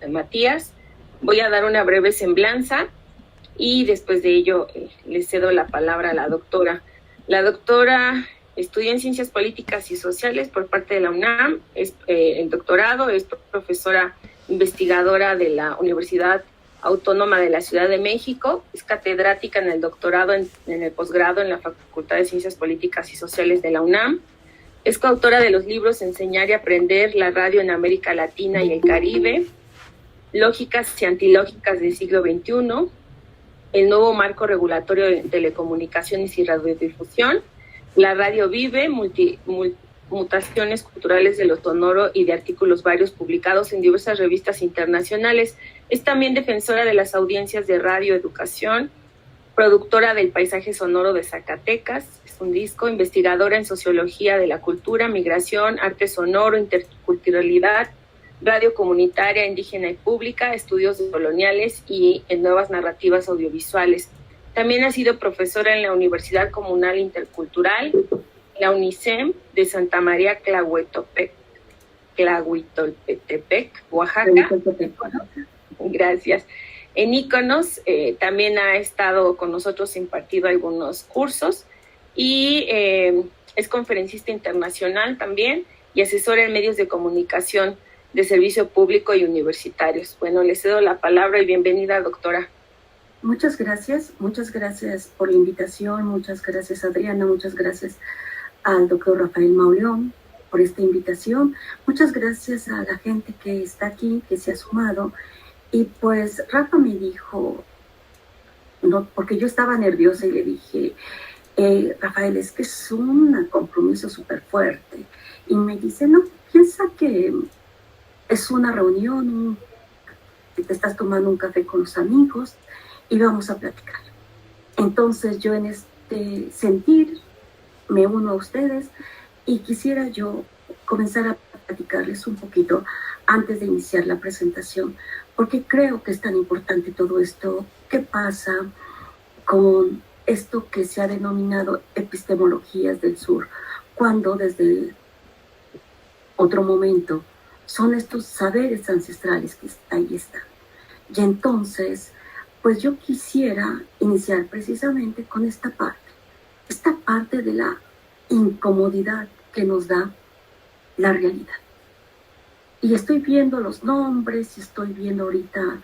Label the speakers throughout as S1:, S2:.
S1: Matías. Voy a dar una breve semblanza y después de ello le cedo la palabra a la doctora. La doctora estudió en Ciencias Políticas y Sociales por parte de la UNAM, el doctorado, es profesora investigadora de la Universidad Autónoma de la Ciudad de México, es catedrática en el doctorado en el posgrado en la Facultad de Ciencias Políticas y Sociales de la UNAM, es coautora de los libros Enseñar y Aprender la radio en América Latina y el Caribe, Lógicas y Antilógicas del siglo XXI, el nuevo marco regulatorio de telecomunicaciones y radiodifusión, La Radio Vive, mutaciones culturales de lo sonoro y de artículos varios publicados en diversas revistas internacionales. Es también defensora de las audiencias de radio educación, productora del paisaje sonoro de Zacatecas, es un disco, investigadora en sociología de la cultura, migración, arte sonoro, interculturalidad, radio comunitaria, indígena y pública, estudios coloniales y en nuevas narrativas audiovisuales. También ha sido profesora en la Universidad Comunal Intercultural, la UNICEM de Santa María Tlahuitolpetepec, Oaxaca. Gracias. En Íconos también ha estado con nosotros, impartido algunos cursos y es conferencista internacional también y asesora en medios de comunicación de servicio público y universitarios. Bueno, le cedo la palabra y bienvenida, doctora.
S2: Muchas gracias por la invitación, muchas gracias Adriana, muchas gracias al doctor Rafael Mauleón por esta invitación, muchas gracias a la gente que está aquí, que se ha sumado, y pues Rafa me dijo, no, porque yo estaba nerviosa y le dije, Rafael, es que es un compromiso súper fuerte, y me dice, no, piensa que es una reunión, que te estás tomando un café con los amigos y vamos a platicar. Entonces yo en este sentir me uno a ustedes y quisiera yo comenzar a platicarles un poquito antes de iniciar la presentación, porque creo que es tan importante todo esto. ¿Qué pasa con esto que se ha denominado epistemologías del sur? Cuando desde otro momento son estos saberes ancestrales que ahí están. Y entonces, pues yo quisiera iniciar precisamente con esta parte de la incomodidad que nos da la realidad. Y estoy viendo los nombres, y estoy viendo ahorita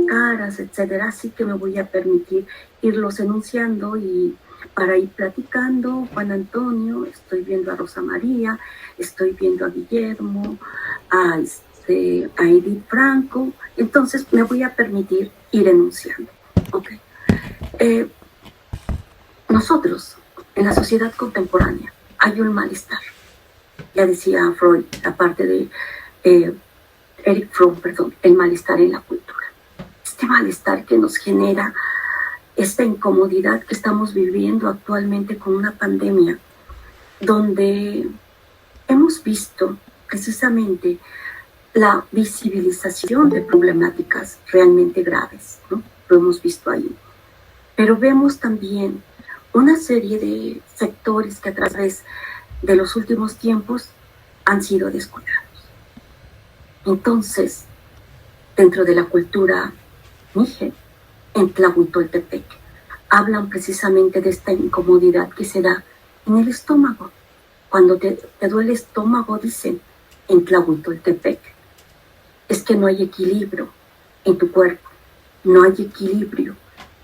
S2: caras, etcétera, así que me voy a permitir irlos enunciando y para ir platicando. Juan Antonio, estoy viendo a Rosa María, estoy viendo a Guillermo, a Edith Franco, entonces me voy a permitir ir enunciando. Okay. Nosotros, en la sociedad contemporánea, hay un malestar. Ya decía Freud, la parte de Eric Fromm, el malestar en la cultura. Este malestar que nos genera esta incomodidad que estamos viviendo actualmente con una pandemia, donde hemos visto precisamente la visibilización de problemáticas realmente graves, ¿no? Lo hemos visto ahí. Pero vemos también una serie de sectores que a través de los últimos tiempos han sido descuidados. Entonces, dentro de la cultura mije, en Tlahuitoltepec, hablan precisamente de esta incomodidad que se da en el estómago. Cuando te duele el estómago, dicen en Tlahuitoltepec, es que no hay equilibrio en tu cuerpo, no hay equilibrio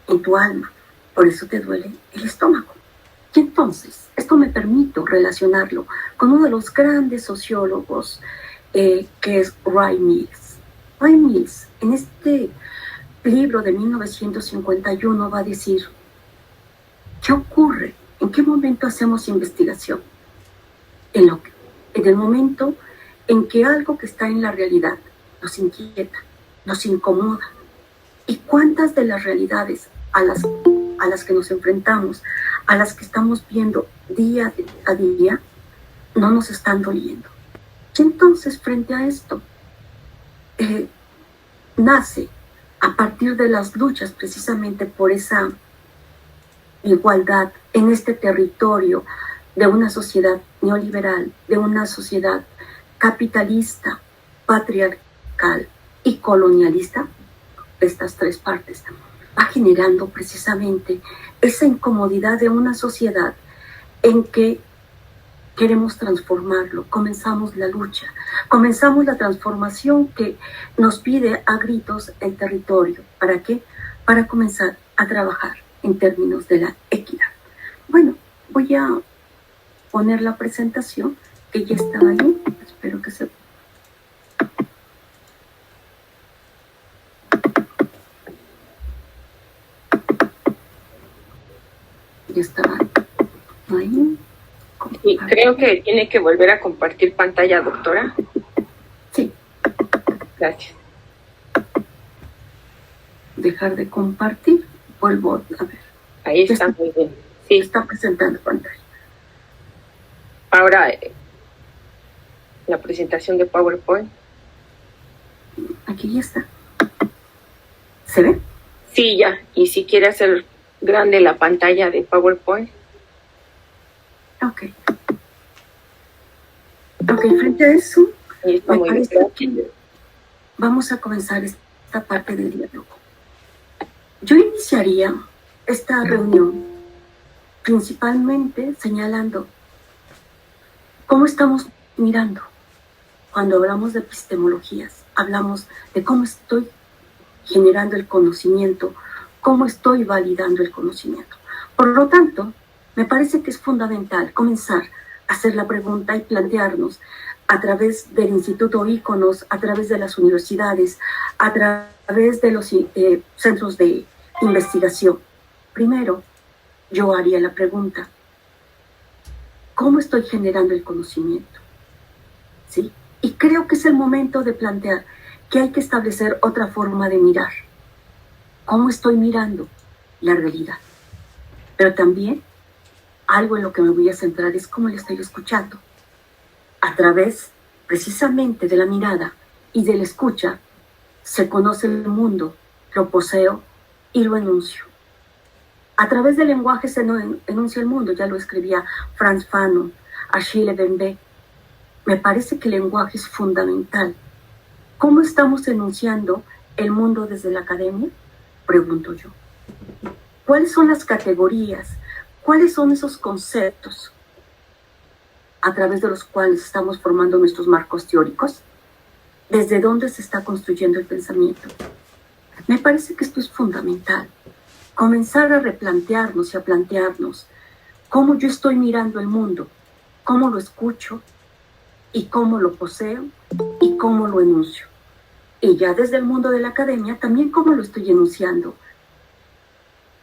S2: en tu alma, por eso te duele el estómago. Y entonces, esto me permito relacionarlo con uno de los grandes sociólogos, que es Ray Mills. Ray Mills, en este libro de 1951, va a decir, ¿qué ocurre? ¿En qué momento hacemos investigación? En el momento en que algo que está en la realidad nos inquieta, nos incomoda. ¿Y cuántas de las realidades a las que nos enfrentamos, a las que estamos viendo día a día, no nos están doliendo? Y entonces, frente a esto, nace a partir de las luchas precisamente por esa igualdad en este territorio de una sociedad neoliberal, de una sociedad capitalista, patriarcal y colonialista, estas tres partes, va generando precisamente esa incomodidad de una sociedad en que queremos transformarlo, comenzamos la lucha, comenzamos la transformación que nos pide a gritos el territorio. ¿Para qué? Para comenzar a trabajar en términos de la equidad. Bueno, voy a poner la presentación que ya estaba ahí, espero que se... Ya estaba ahí.
S1: Sí, creo que tiene que volver a compartir pantalla, doctora.
S2: Sí.
S1: Gracias.
S2: Dejar de compartir. Vuelvo a ver.
S1: Ahí está, muy bien. Sí.
S2: Está presentando pantalla.
S1: Ahora, la presentación de PowerPoint.
S2: Aquí ya está. ¿Se ve?
S1: Sí, ya. Y si quiere hacer grande la pantalla de PowerPoint.
S2: Ok. Ok, frente a eso,
S1: Ahí está, muy bien.
S2: Que vamos a comenzar esta parte del diálogo. Yo iniciaría esta reunión principalmente señalando cómo estamos mirando. Cuando hablamos de epistemologías, hablamos de cómo estoy generando el conocimiento, cómo estoy validando el conocimiento. Por lo tanto, me parece que es fundamental comenzar a hacer la pregunta y plantearnos a través del Instituto Íconos, a través de las universidades, a través de los centros de investigación. Primero, yo haría la pregunta, ¿cómo estoy generando el conocimiento? ¿Sí? Y creo que es el momento de plantear que hay que establecer otra forma de mirar. ¿Cómo estoy mirando la realidad? Pero también algo en lo que me voy a centrar es cómo le estoy escuchando. A través, precisamente, de la mirada y de la escucha, se conoce el mundo, lo poseo y lo enuncio. A través del lenguaje se enuncia el mundo, ya lo escribía Frantz Fanon, Achille Mbembe. Me parece que el lenguaje es fundamental. ¿Cómo estamos enunciando el mundo desde la academia? Pregunto yo. ¿Cuáles son las categorías? ¿Cuáles son esos conceptos a través de los cuales estamos formando nuestros marcos teóricos? ¿Desde dónde se está construyendo el pensamiento? Me parece que esto es fundamental. Comenzar a replantearnos y a plantearnos cómo yo estoy mirando el mundo, cómo lo escucho y cómo lo poseo y cómo lo enuncio. Y ya desde el mundo de la academia también cómo lo estoy enunciando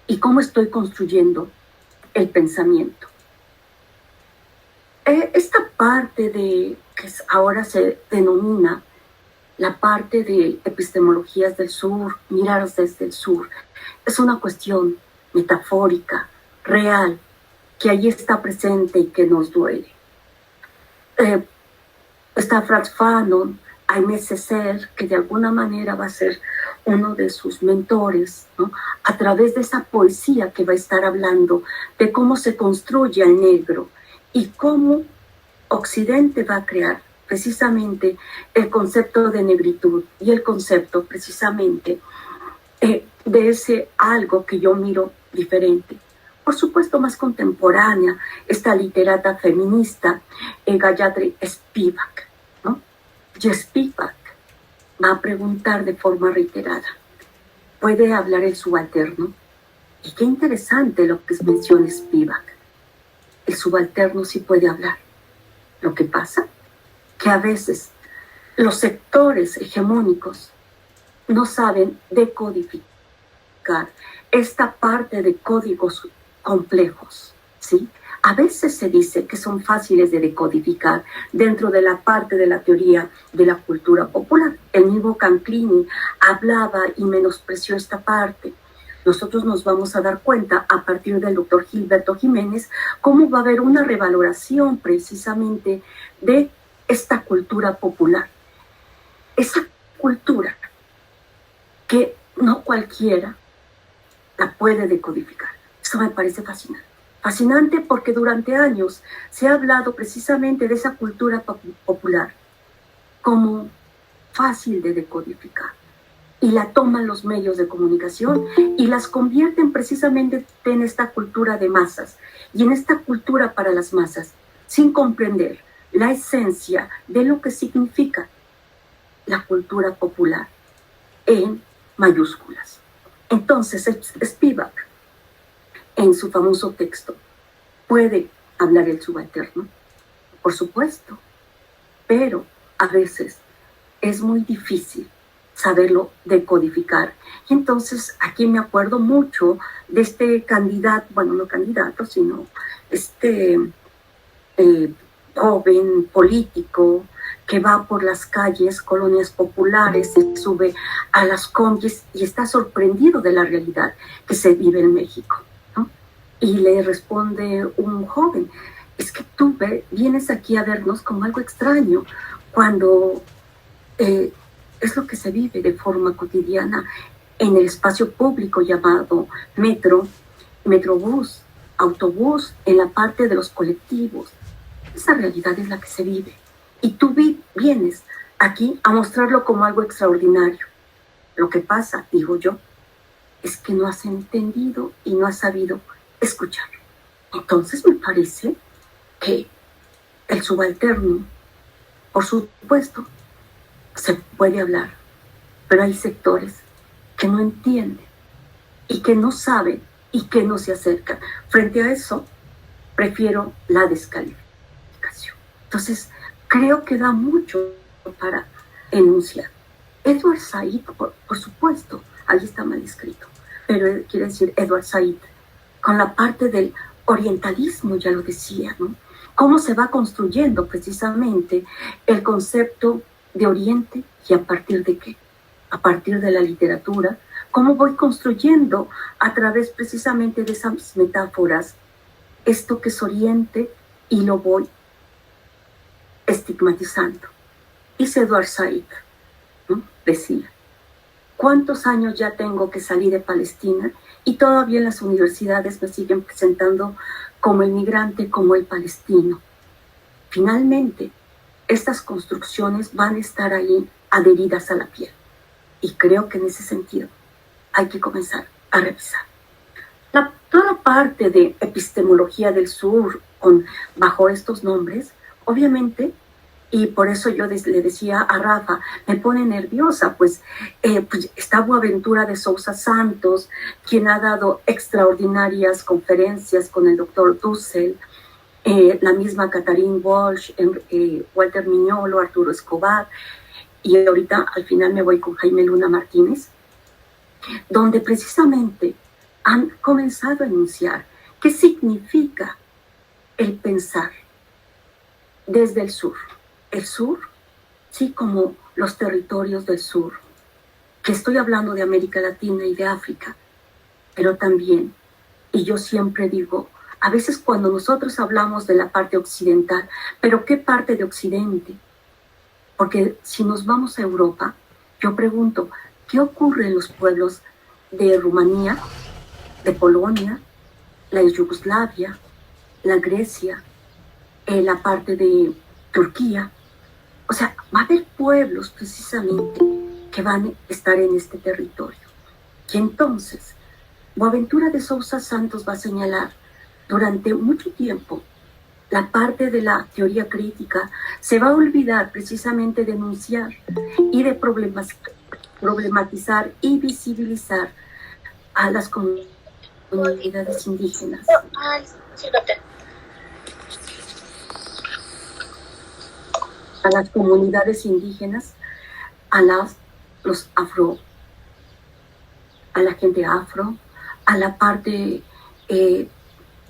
S2: y cómo estoy construyendo el pensamiento. Esta parte que ahora se denomina la parte de epistemologías del sur, mirar desde el sur, es una cuestión metafórica, real, que allí está presente y que nos duele. Está Frantz Fanon, Aimé Césaire, que de alguna manera va a ser uno de sus mentores, ¿no? A través de esa poesía que va a estar hablando de cómo se construye el negro y cómo Occidente va a crear precisamente el concepto de negritud y el concepto precisamente de ese algo que yo miro diferente. Por supuesto, más contemporánea, esta literata feminista, Gayatri Spivak, ¿no? Y Spivak va a preguntar de forma reiterada, ¿puede hablar el subalterno? Y qué interesante lo que menciona Spivak. El subalterno sí puede hablar. Lo que pasa que a veces los sectores hegemónicos no saben decodificar esta parte de códigos complejos, ¿sí? A veces se dice que son fáciles de decodificar dentro de la parte de la teoría de la cultura popular. El mismo Canclini hablaba y menospreció esta parte. Nosotros nos vamos a dar cuenta a partir del doctor Gilberto Jiménez cómo va a haber una revaloración precisamente de esta cultura popular. Esa cultura que no cualquiera la puede decodificar. Eso me parece fascinante. Fascinante porque durante años se ha hablado precisamente de esa cultura popular como fácil de decodificar. y la toman los medios de comunicación y las convierten precisamente en esta cultura de masas y en esta cultura para las masas, sin comprender la esencia de lo que significa la cultura popular en mayúsculas. Entonces, Spivak, en su famoso texto, puede hablar el subalterno, por supuesto, pero a veces es muy difícil saberlo decodificar. Y entonces aquí me acuerdo mucho de este candidato, bueno, no candidato, sino joven político que va por las calles, colonias populares, se sube a las combis y está sorprendido de la realidad que se vive en México, ¿no? Y le responde un joven, es que tú vienes aquí a vernos como algo extraño, cuando es lo que se vive de forma cotidiana en el espacio público llamado metro, metrobús, autobús, en la parte de los colectivos. Esa realidad es la que se vive. Y tú vienes aquí a mostrarlo como algo extraordinario. Lo que pasa, digo yo, es que no has entendido y no has sabido escuchar. Entonces me parece que el subalterno, por supuesto, se puede hablar, pero hay sectores que no entienden y que no saben y que no se acercan. Frente a eso, prefiero la descalificación. Entonces, creo que da mucho para enunciar. Edward Said, por supuesto, ahí está mal escrito, pero quiere decir Edward Said, con la parte del orientalismo, ya lo decía, ¿no? Cómo se va construyendo precisamente el concepto de Oriente y a partir de qué, a partir de la literatura, cómo voy construyendo a través precisamente de esas metáforas esto que es Oriente y lo voy estigmatizando. Dice Edward Said, ¿no? Decía, ¿cuántos años ya tengo que salí de Palestina y todavía en las universidades me siguen presentando como el migrante, como el palestino? Finalmente, estas construcciones van a estar ahí adheridas a la piel. Y creo que en ese sentido hay que comenzar a revisar. Toda la parte de epistemología del sur bajo estos nombres, obviamente, y por eso yo le decía a Rafa, me pone nerviosa, pues está Boaventura de Sousa Santos, quien ha dado extraordinarias conferencias con el doctor Dussel, la misma Catherine Walsh, Walter Miñolo, Arturo Escobar, y ahorita al final me voy con Jaime Luna Martínez, donde precisamente han comenzado a enunciar qué significa el pensar desde el sur. El sur, sí, como los territorios del sur, que estoy hablando de América Latina y de África, pero también, y yo siempre digo, a veces cuando nosotros hablamos de la parte occidental, pero ¿qué parte de Occidente? Porque si nos vamos a Europa, yo pregunto, ¿qué ocurre en los pueblos de Rumanía, de Polonia, la Yugoslavia, la Grecia, la parte de Turquía? O sea, va a haber pueblos precisamente que van a estar en este territorio. Y entonces, Boaventura de Sousa Santos va a señalar durante mucho tiempo la parte de la teoría crítica, se va a olvidar precisamente de enunciar y de problematizar y visibilizar a las comunidades indígenas. A las comunidades indígenas, a la gente afro, a la parte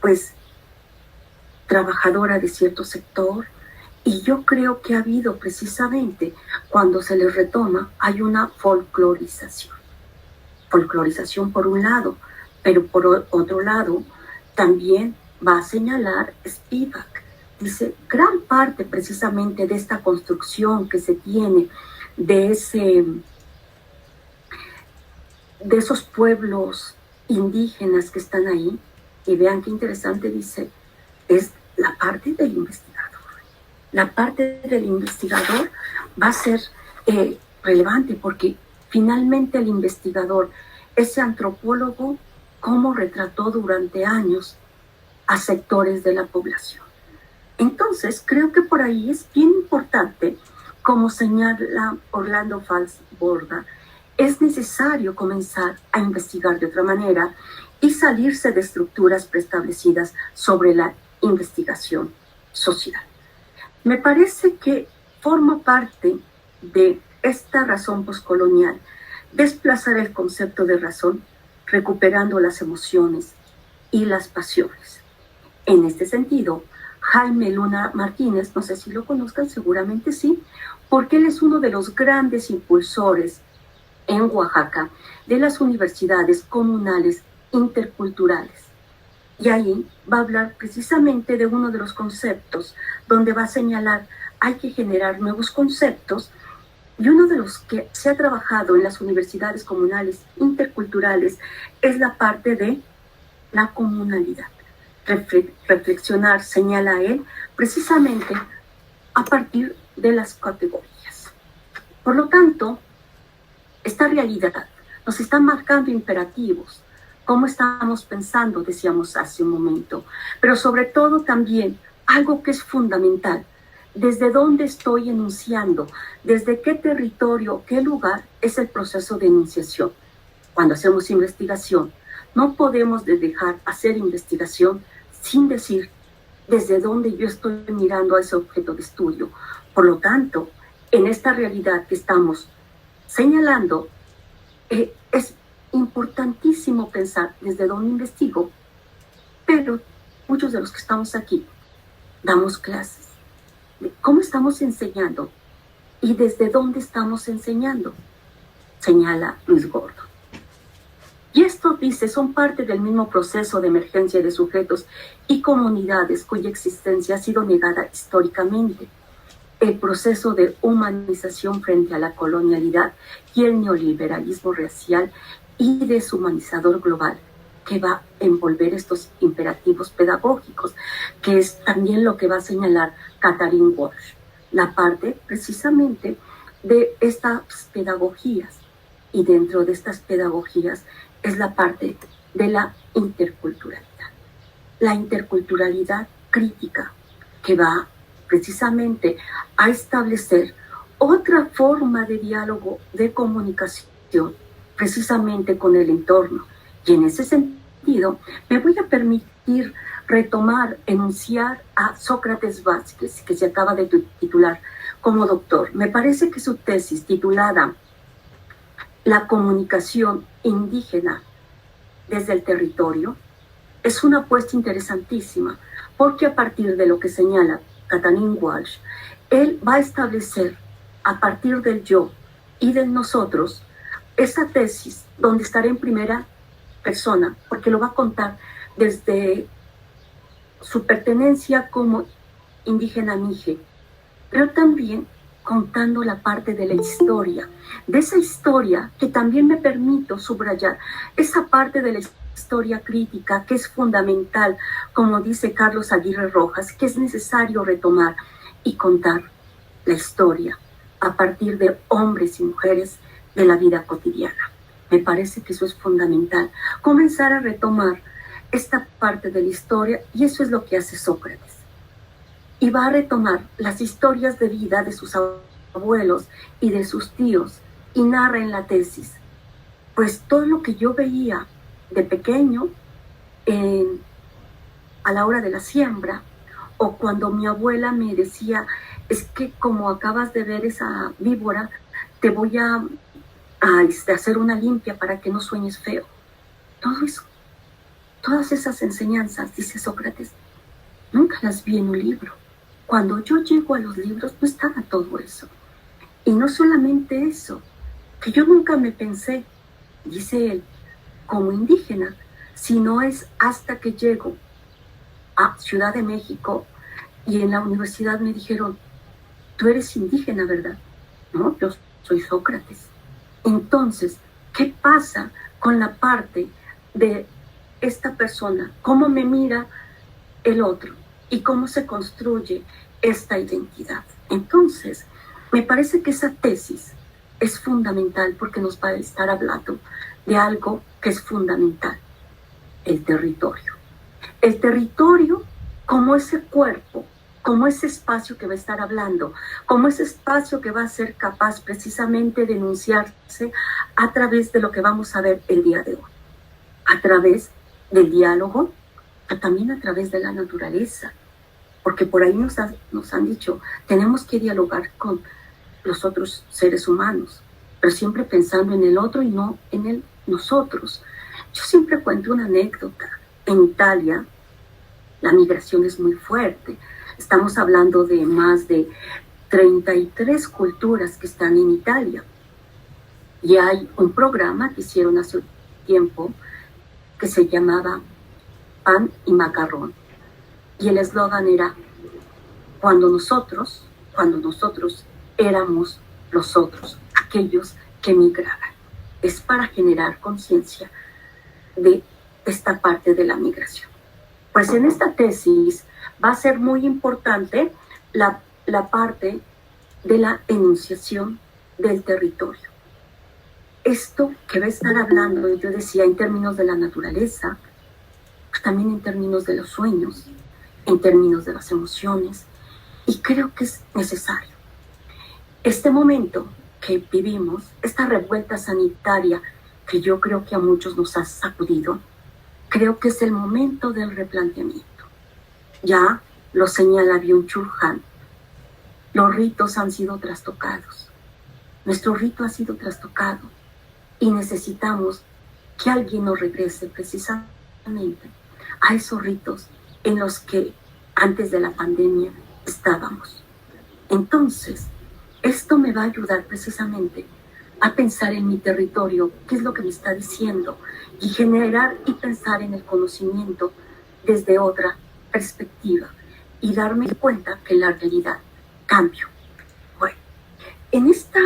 S2: pues trabajadora de cierto sector, y yo creo que ha habido precisamente, cuando se les retoma, hay una folclorización por un lado, pero por otro lado también va a señalar Spivak, dice, gran parte precisamente de esta construcción que se tiene de esos pueblos indígenas que están ahí, y vean qué interesante, dice, es la parte del investigador. La parte del investigador va a ser relevante porque finalmente el investigador, ese antropólogo, cómo retrató durante años a sectores de la población. Entonces, creo que por ahí es bien importante, como señala Orlando Fals Borda, es necesario comenzar a investigar de otra manera y salirse de estructuras preestablecidas sobre la investigación social. Me parece que forma parte de esta razón poscolonial desplazar el concepto de razón, recuperando las emociones y las pasiones. En este sentido, Jaime Luna Martínez, no sé si lo conozcan, seguramente sí, porque él es uno de los grandes impulsores en Oaxaca de las universidades comunales interculturales. Y ahí va a hablar precisamente de uno de los conceptos, donde va a señalar hay que generar nuevos conceptos, y uno de los que se ha trabajado en las universidades comunales interculturales es la parte de la comunalidad. Reflexionar, señala él, precisamente a partir de las categorías. Por lo tanto, esta realidad nos está marcando imperativos, cómo estamos pensando, decíamos hace un momento, pero sobre todo también algo que es fundamental, desde dónde estoy enunciando, desde qué territorio, qué lugar es el proceso de enunciación. Cuando hacemos investigación, no podemos dejar hacer investigación sin decir desde dónde yo estoy mirando a ese objeto de estudio. Por lo tanto, en esta realidad que estamos señalando, es importantísimo pensar desde dónde investigo, pero muchos de los que estamos aquí damos clases de cómo estamos enseñando y desde dónde estamos enseñando, señala Luis Gordo. Y esto, dice, son parte del mismo proceso de emergencia de sujetos y comunidades cuya existencia ha sido negada históricamente. El proceso de humanización frente a la colonialidad y el neoliberalismo racial y deshumanizador global que va a envolver estos imperativos pedagógicos, que es también lo que va a señalar Katharine Walsh, la parte precisamente de estas pedagogías. Y dentro de estas pedagogías es la parte de la interculturalidad. La interculturalidad crítica que va precisamente a establecer otra forma de diálogo, de comunicación, precisamente con el entorno. Y en ese sentido, me voy a permitir retomar, enunciar a Sócrates Vázquez, que se acaba de titular como doctor. Me parece que su tesis titulada La comunicación indígena desde el territorio es una apuesta interesantísima, porque a partir de lo que señala Katharine Walsh, él va a establecer a partir del yo y del nosotros esa tesis donde estará en primera persona, porque lo va a contar desde su pertenencia como indígena mije, pero también contando la parte de la historia, de esa historia que también me permito subrayar, esa parte de la historia crítica que es fundamental, como dice Carlos Aguirre Rojas, que es necesario retomar y contar la historia a partir de hombres y mujeres de la vida cotidiana. Me parece que eso es fundamental, comenzar a retomar esta parte de la historia, y eso es lo que hace Sócrates. Y va a retomar las historias de vida de sus abuelos y de sus tíos, y narra en la tesis, pues todo lo que yo veía de pequeño a la hora de la siembra, o cuando mi abuela me decía, es que como acabas de ver esa víbora, te voy a hacer una limpia para que no sueñes feo. Todo eso, todas esas enseñanzas, dice Sócrates, nunca las vi en un libro. Cuando yo llego a los libros no estaba todo eso. Y no solamente eso, que yo nunca me pensé, dice él, como indígena, sino es hasta que llego a Ciudad de México y en la universidad me dijeron, tú eres indígena, ¿verdad? No, yo soy Sócrates. Entonces, ¿qué pasa con la parte de esta persona? ¿Cómo me mira el otro? ¿Y cómo se construye esta identidad? Entonces, me parece que esa tesis es fundamental porque nos va a estar hablando de algo que es fundamental, el territorio. El territorio como ese cuerpo, como ese espacio que va a estar hablando, como ese espacio que va a ser capaz precisamente de enunciarse a través de lo que vamos a ver el día de hoy, a través del diálogo, pero también a través de la naturaleza, porque por ahí nos han dicho, tenemos que dialogar con los otros seres humanos, pero siempre pensando en el otro y no en el nosotros. Yo siempre cuento una anécdota. En Italia, la migración es muy fuerte. Estamos hablando de más de 33 culturas que están en Italia. Y hay un programa que hicieron hace tiempo que se llamaba Pan y Macarrón. Y el eslogan era, cuando nosotros éramos los otros, aquellos que migraban. Es para generar conciencia de esta parte de la migración. Pues en esta tesis va a ser muy importante la parte de la enunciación del territorio. Esto que va a estar hablando, yo decía, en términos de la naturaleza, pues también en términos de los sueños, en términos de las emociones, y creo que es necesario. Este momento que vivimos, esta revuelta sanitaria que yo creo que a muchos nos ha sacudido, creo que es el momento del replanteamiento. Ya lo señala Byung-Chul Han, los ritos han sido trastocados. Nuestro rito ha sido trastocado y necesitamos que alguien nos regrese precisamente a esos ritos en los que antes de la pandemia estábamos. Entonces, esto me va a ayudar precisamente a pensar en mi territorio, qué es lo que me está diciendo, y generar y pensar en el conocimiento desde otra perspectiva y darme cuenta que la realidad cambia. Bueno, en esta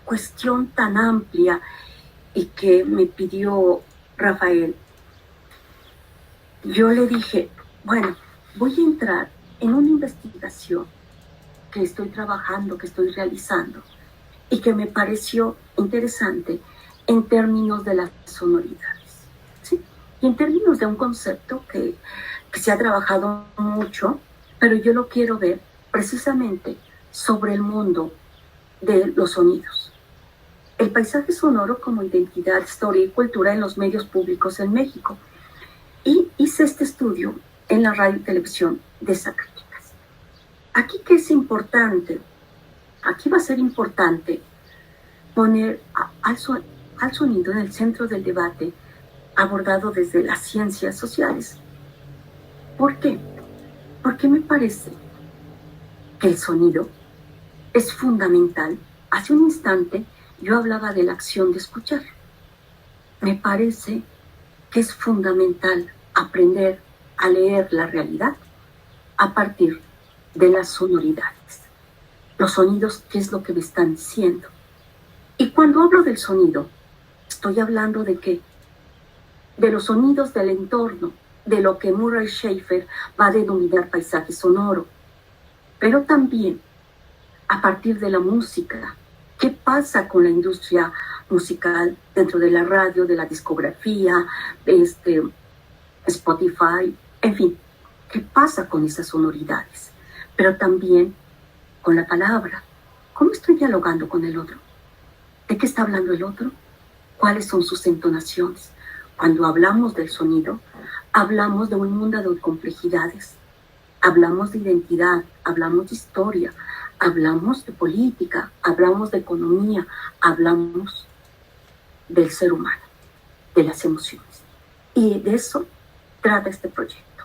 S2: cuestión tan amplia y que me pidió Rafael, yo le dije, bueno, voy a entrar en una investigación que estoy trabajando, que estoy realizando, y que me pareció interesante en términos de las sonoridades, ¿sí? Y en términos de un concepto que se ha trabajado mucho, pero yo lo quiero ver precisamente sobre el mundo de los sonidos. El paisaje sonoro como identidad, historia y cultura en los medios públicos en México. Y hice este estudio en la radio y televisión de Zacatecas. Aquí, ¿qué es importante? Aquí va a ser importante poner al sonido en el centro del debate abordado desde las ciencias sociales. ¿Por qué? Porque me parece que el sonido es fundamental. Hace un instante yo hablaba de la acción de escuchar. Me parece que es fundamental aprender a leer la realidad a partir de las sonoridades. Los sonidos, ¿qué es lo que me están diciendo? Y cuando hablo del sonido, estoy hablando de qué? De los sonidos del entorno, de lo que Murray Schafer va a denominar paisaje sonoro. Pero también a partir de la música. ¿Qué pasa con la industria musical dentro de la radio, de la discografía, Spotify, en fin? ¿Qué pasa con esas sonoridades? Pero también con la palabra. ¿Cómo estoy dialogando con el otro? ¿De qué está hablando el otro? ¿Cuáles son sus entonaciones? Cuando hablamos del sonido, hablamos de un mundo de complejidades. Hablamos de identidad, hablamos de historia, hablamos de política, hablamos de economía, hablamos del ser humano, de las emociones. Y de eso trata este proyecto,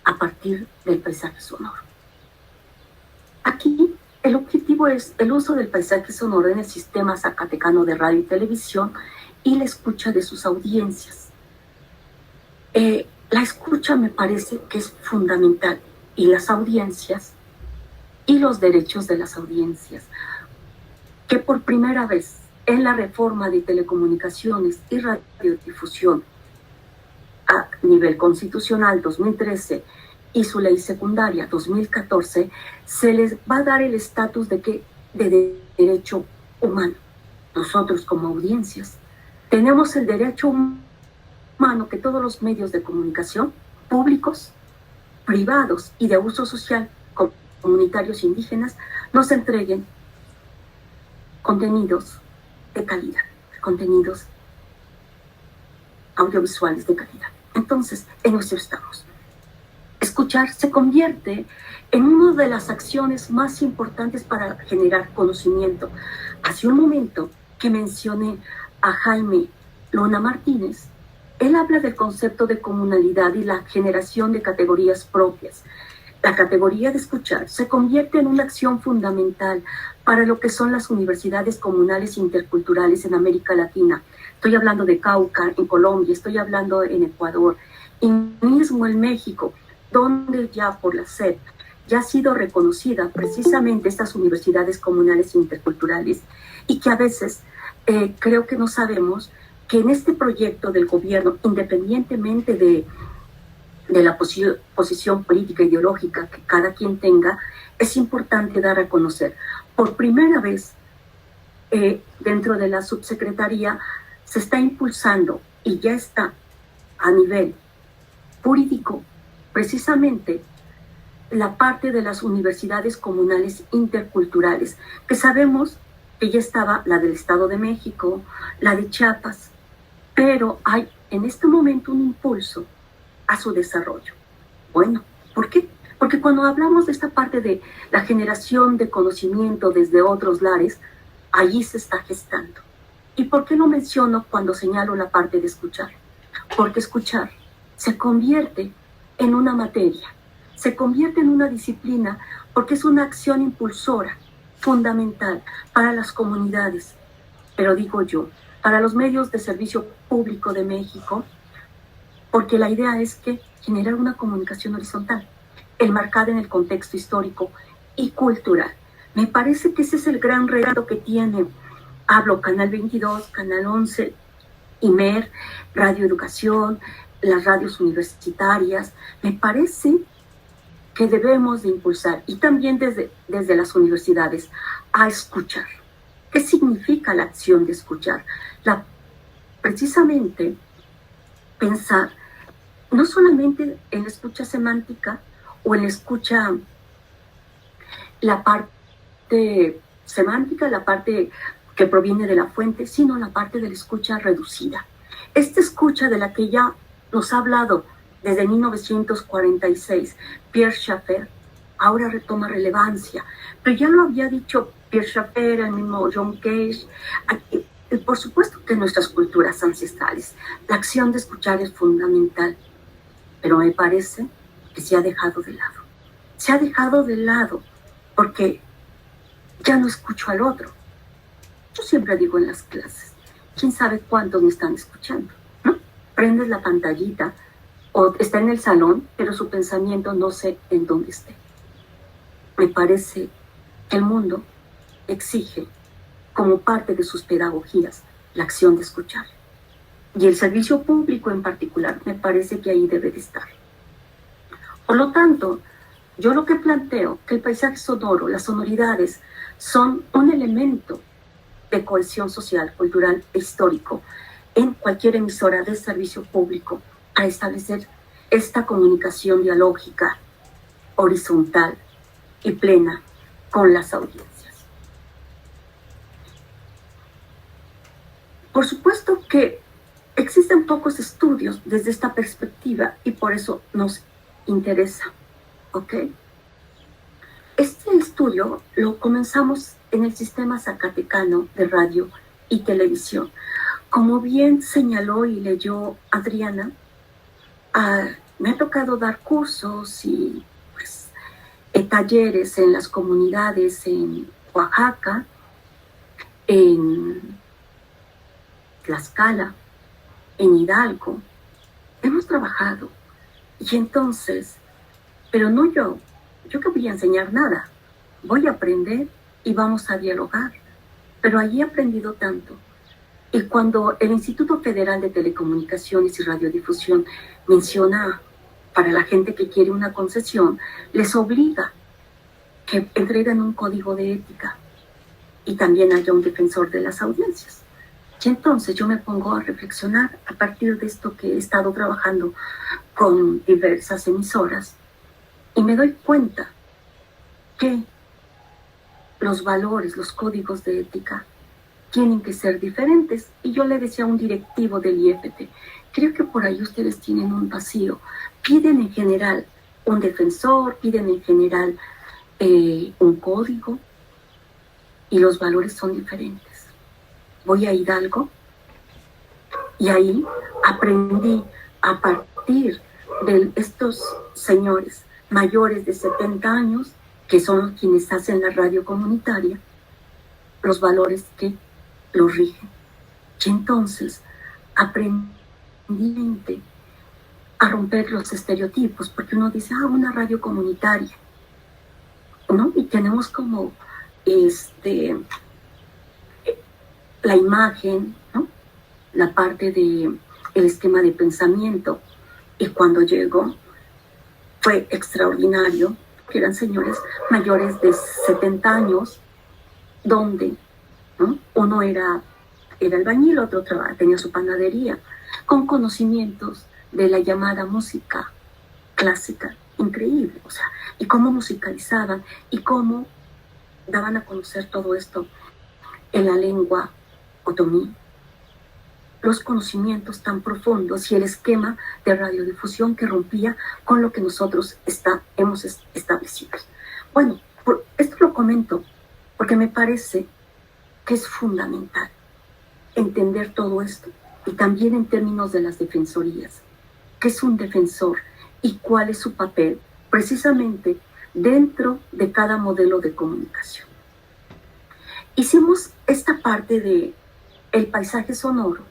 S2: a partir del paisaje sonoro. Aquí el objetivo es el uso del paisaje sonoro en el sistema zacatecano de radio y televisión y la escucha de sus audiencias. La escucha me parece que es fundamental, y las audiencias y los derechos de las audiencias, que por primera vez en la reforma de telecomunicaciones y radiodifusión a nivel constitucional 2013 y su ley secundaria 2014, se les va a dar el estatus de derecho humano. nosotros como audiencias, tenemos el derecho humano que todos los medios de comunicación, públicos, privados y de uso social, comunitarios indígenas, nos entreguen contenidos de calidad, contenidos audiovisuales de calidad. Entonces, en eso estamos. Escuchar se convierte en una de las acciones más importantes para generar conocimiento. Hace un momento que mencioné a Jaime Luna Martínez, él habla del concepto de comunalidad y la generación de categorías propias. La categoría de escuchar se convierte en una acción fundamental para lo que son las universidades comunales interculturales en América Latina. Estoy hablando de Cauca, en Colombia, estoy hablando en Ecuador, y mismo en México, donde ya por la SEP ya ha sido reconocida precisamente estas universidades comunales interculturales, y que a veces creo que no sabemos que en este proyecto del gobierno, independientemente de la posición política e ideológica que cada quien tenga, es importante dar a conocer. Por primera vez, dentro de la subsecretaría, se está impulsando y ya está a nivel jurídico, precisamente la parte de las universidades comunales interculturales, que sabemos que ya estaba la del Estado de México, la de Chiapas, pero hay en este momento un impulso a su desarrollo. Bueno, ¿por qué? Porque cuando hablamos de esta parte de la generación de conocimiento desde otros lares, allí se está gestando. ¿Y por qué lo menciono cuando señalo la parte de escuchar? Porque escuchar se convierte en una materia, se convierte en una disciplina, porque es una acción impulsora, fundamental para las comunidades, pero digo yo, para los medios de servicio público de México, porque la idea es que generar una comunicación horizontal, enmarcada en el contexto histórico y cultural. Me parece que ese es el gran reto que tiene, hablo Canal 22, Canal 11, IMER, Radio Educación, las radios universitarias. Me parece que debemos de impulsar, y también desde las universidades, a escuchar. ¿Qué significa la acción de escuchar? Precisamente pensar no solamente en la escucha semántica o en la escucha, la parte semántica, la parte que proviene de la fuente, sino la parte de la escucha reducida. Esta escucha de la que ya nos ha hablado desde 1946 Pierre Schaeffer, ahora retoma relevancia, pero ya lo había dicho Pierre Schaeffer, el mismo John Cage, y por supuesto que en nuestras culturas ancestrales la acción de escuchar es fundamental, pero me parece que se ha dejado de lado. Se ha dejado de lado porque ya no escucho al otro. Yo siempre digo en las clases, ¿quién sabe cuántos me están escuchando? ¿No? Prendes la pantallita o está en el salón, pero su pensamiento no sé en dónde esté. Me parece que el mundo exige como parte de sus pedagogías la acción de escuchar. Y el servicio público en particular me parece que ahí debe de estar. Por lo tanto, yo lo que planteo que el paisaje sonoro, las sonoridades, son un elemento de cohesión social, cultural e histórico en cualquier emisora de servicio público a establecer esta comunicación dialógica, horizontal y plena con las audiencias. Por supuesto que existen pocos estudios desde esta perspectiva y por eso nos interesa, ¿ok? Este estudio lo comenzamos en el sistema zacatecano de radio y televisión. Como bien señaló y leyó Adriana, me ha tocado dar cursos y pues, talleres en las comunidades en Oaxaca, en Tlaxcala, en Hidalgo. Hemos trabajado y entonces, pero no yo que voy a enseñar nada, voy a aprender y vamos a dialogar, pero allí he aprendido tanto. Y cuando el Instituto Federal de Telecomunicaciones y Radiodifusión menciona para la gente que quiere una concesión, les obliga que entreguen un código de ética. y también haya un defensor de las audiencias. Y entonces yo me pongo a reflexionar a partir de esto que he estado trabajando con diversas emisoras y me doy cuenta que los valores, los códigos de ética tienen que ser diferentes. Y yo le decía a un directivo del IFT, creo que por ahí ustedes tienen un vacío. Piden en general un defensor, piden en general un código y los valores son diferentes. Voy a Hidalgo y ahí aprendí a partir de estos señores mayores de 70 años, que son quienes hacen la radio comunitaria, los valores que los rigen. Y entonces aprendí a romper los estereotipos, porque uno dice, una radio comunitaria, ¿no? Y tenemos como la imagen, ¿no? La parte de el esquema de pensamiento. Y cuando llegó fue extraordinario, que eran señores mayores de 70 años, donde, ¿no?, uno era albañil, otro tenía su panadería, con conocimientos de la llamada música clásica, increíble, o sea, y cómo musicalizaban y cómo daban a conocer todo esto en la lengua otomí, los conocimientos tan profundos y el esquema de radiodifusión que rompía con lo que nosotros hemos establecido. Bueno, esto lo comento porque me parece que es fundamental entender todo esto, y también en términos de las defensorías. ¿Qué es un defensor y cuál es su papel precisamente dentro de cada modelo de comunicación? Hicimos esta parte de el paisaje sonoro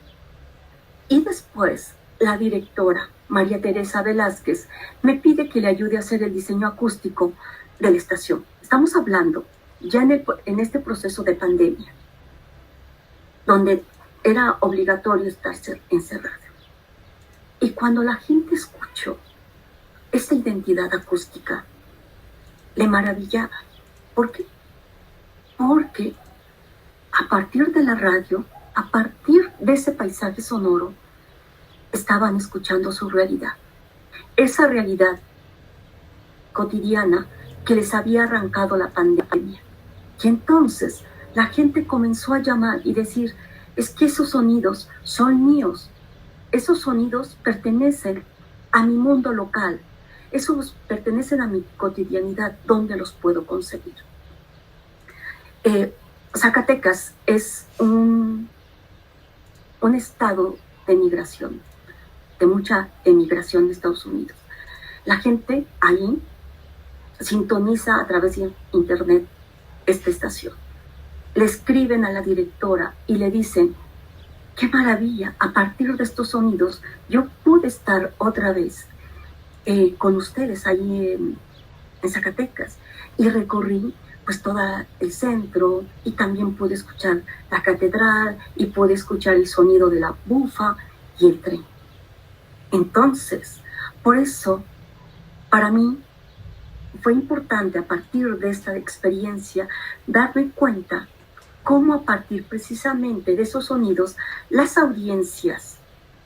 S2: y después la directora María Teresa Velázquez me pide que le ayude a hacer el diseño acústico de la estación. Estamos hablando ya en este proceso de pandemia, donde era obligatorio estarse encerrado. Y cuando la gente escuchó esta identidad acústica, le maravillaba. ¿Por qué? Porque a partir de la radio, a partir de ese paisaje sonoro, estaban escuchando su realidad. Esa realidad cotidiana que les había arrancado la pandemia. Y entonces la gente comenzó a llamar y decir, es que esos sonidos son míos, esos sonidos pertenecen a mi mundo local, esos pertenecen a mi cotidianidad, ¿dónde los puedo conseguir? Zacatecas es un estado de migración, de mucha emigración de Estados Unidos. La gente ahí sintoniza a través de internet esta estación. Le escriben a la directora y le dicen, qué maravilla, a partir de estos sonidos yo pude estar otra vez con ustedes ahí en Zacatecas, y recorrí pues todo el centro y también pude escuchar la catedral y pude escuchar el sonido de la bufa y el tren. Entonces, por eso, para mí fue importante a partir de esta experiencia darme cuenta cómo a partir precisamente de esos sonidos las audiencias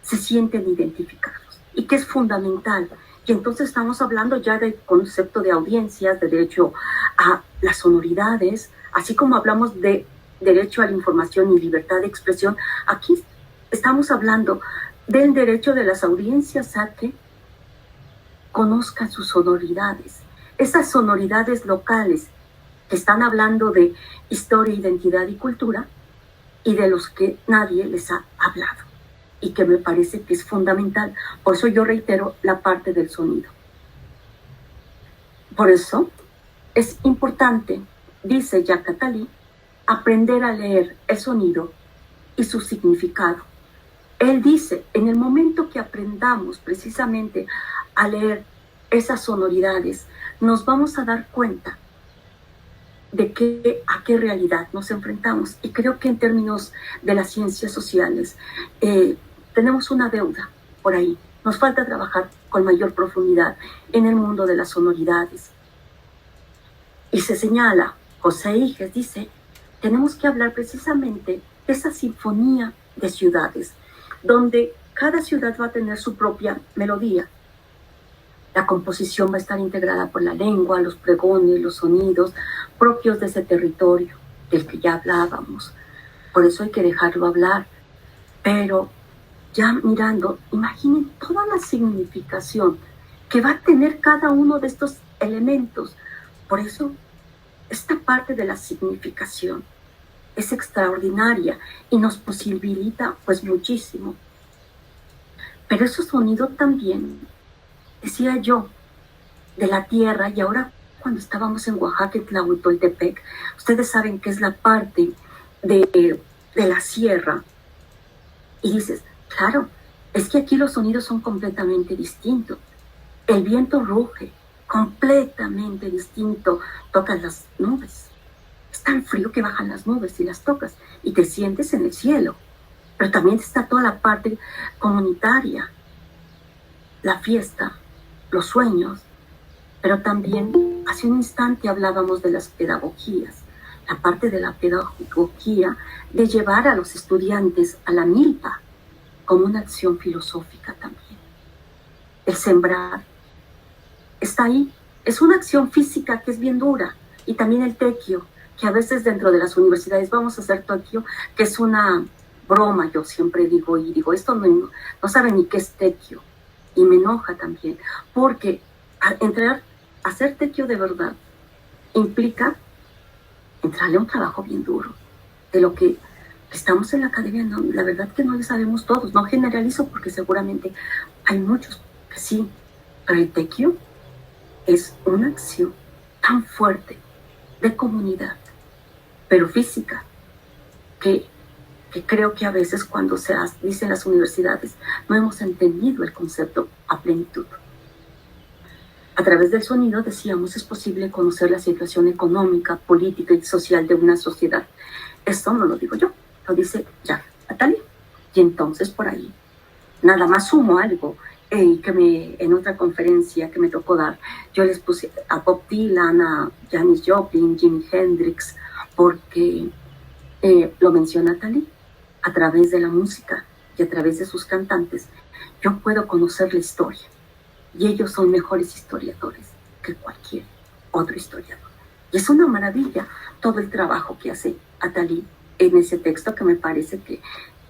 S2: se sienten identificados y que es fundamental. Y entonces estamos hablando ya del concepto de audiencias, de derecho a las sonoridades, así como hablamos de derecho a la información y libertad de expresión. Aquí estamos hablando del derecho de las audiencias a que conozcan sus sonoridades, esas sonoridades locales que están hablando de historia, identidad y cultura, y de los que nadie les ha hablado, y que me parece que es fundamental. Por eso yo reitero la parte del sonido. Por eso es importante, dice Jacques Attali, aprender a leer el sonido y su significado. Él dice, en el momento que aprendamos precisamente a leer esas sonoridades, nos vamos a dar cuenta de a qué realidad nos enfrentamos. Y creo que en términos de las ciencias sociales tenemos una deuda por ahí. Nos falta trabajar con mayor profundidad en el mundo de las sonoridades. Y se señala, José Higes dice tenemos que hablar precisamente de esa sinfonía de ciudades, donde cada ciudad va a tener su propia melodía. La composición va a estar integrada por la lengua, los pregones, los sonidos propios de ese territorio del que ya hablábamos. Por eso hay que dejarlo hablar. Pero ya mirando, imaginen toda la significación que va a tener cada uno de estos elementos. Por eso, esta parte de la significación es extraordinaria y nos posibilita pues muchísimo. Pero ese sonido también, decía yo, de la tierra, y ahora cuando estábamos en Oaxaca y Tlahuitoltepec, ustedes saben que es la parte de la sierra, y dices, claro, es que aquí los sonidos son completamente distintos. El viento ruge, completamente distinto, tocas las nubes. Es tan frío que bajan las nubes y las tocas y te sientes en el cielo. Pero también está toda la parte comunitaria, la fiesta, los sueños, pero también hace un instante hablábamos de las pedagogías, la parte de la pedagogía de llevar a los estudiantes a la milpa como una acción filosófica también. El sembrar está ahí, es una acción física que es bien dura, y también el tequio, que a veces dentro de las universidades vamos a hacer tequio, que es una broma, yo siempre digo, y digo, esto no saben ni qué es tequio, y me enoja también, porque hacer tequio de verdad implica entrarle a un trabajo bien duro, de lo que estamos en la academia, no, la verdad que no le sabemos todos, no generalizo porque seguramente hay muchos que sí, pero el tequio es una acción tan fuerte de comunidad, pero física, que creo que a veces cuando se dice en las universidades no hemos entendido el concepto a plenitud. A través del sonido, decíamos, es posible conocer la situación económica, política y social de una sociedad. Esto no lo digo yo, lo dice Jacques Attali. Y entonces por ahí, nada más sumo algo, que en otra conferencia que me tocó dar, yo les puse a Bob Dylan, a Janis Joplin, Jimi Hendrix, porque lo menciona Attali, a través de la música y a través de sus cantantes, yo puedo conocer la historia. Y ellos son mejores historiadores que cualquier otro historiador. Y es una maravilla todo el trabajo que hace Attali en ese texto, que me parece que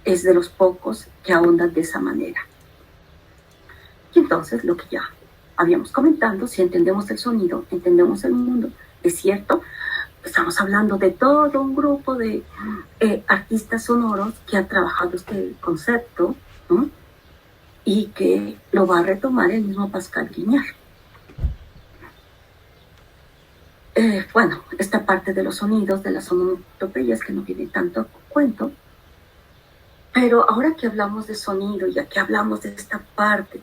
S2: es de los pocos que ahondan de esa manera. Y entonces, lo que ya habíamos comentado, si entendemos el sonido, entendemos el mundo. Es cierto, estamos hablando de todo un grupo de artistas sonoros que han trabajado este concepto, ¿no? Y que lo va a retomar el mismo Pascal Guignard. Bueno, esta parte de los sonidos, de las onomatopeyas, que no viene tanto a cuento, pero ahora que hablamos de sonido, ya que hablamos de esta parte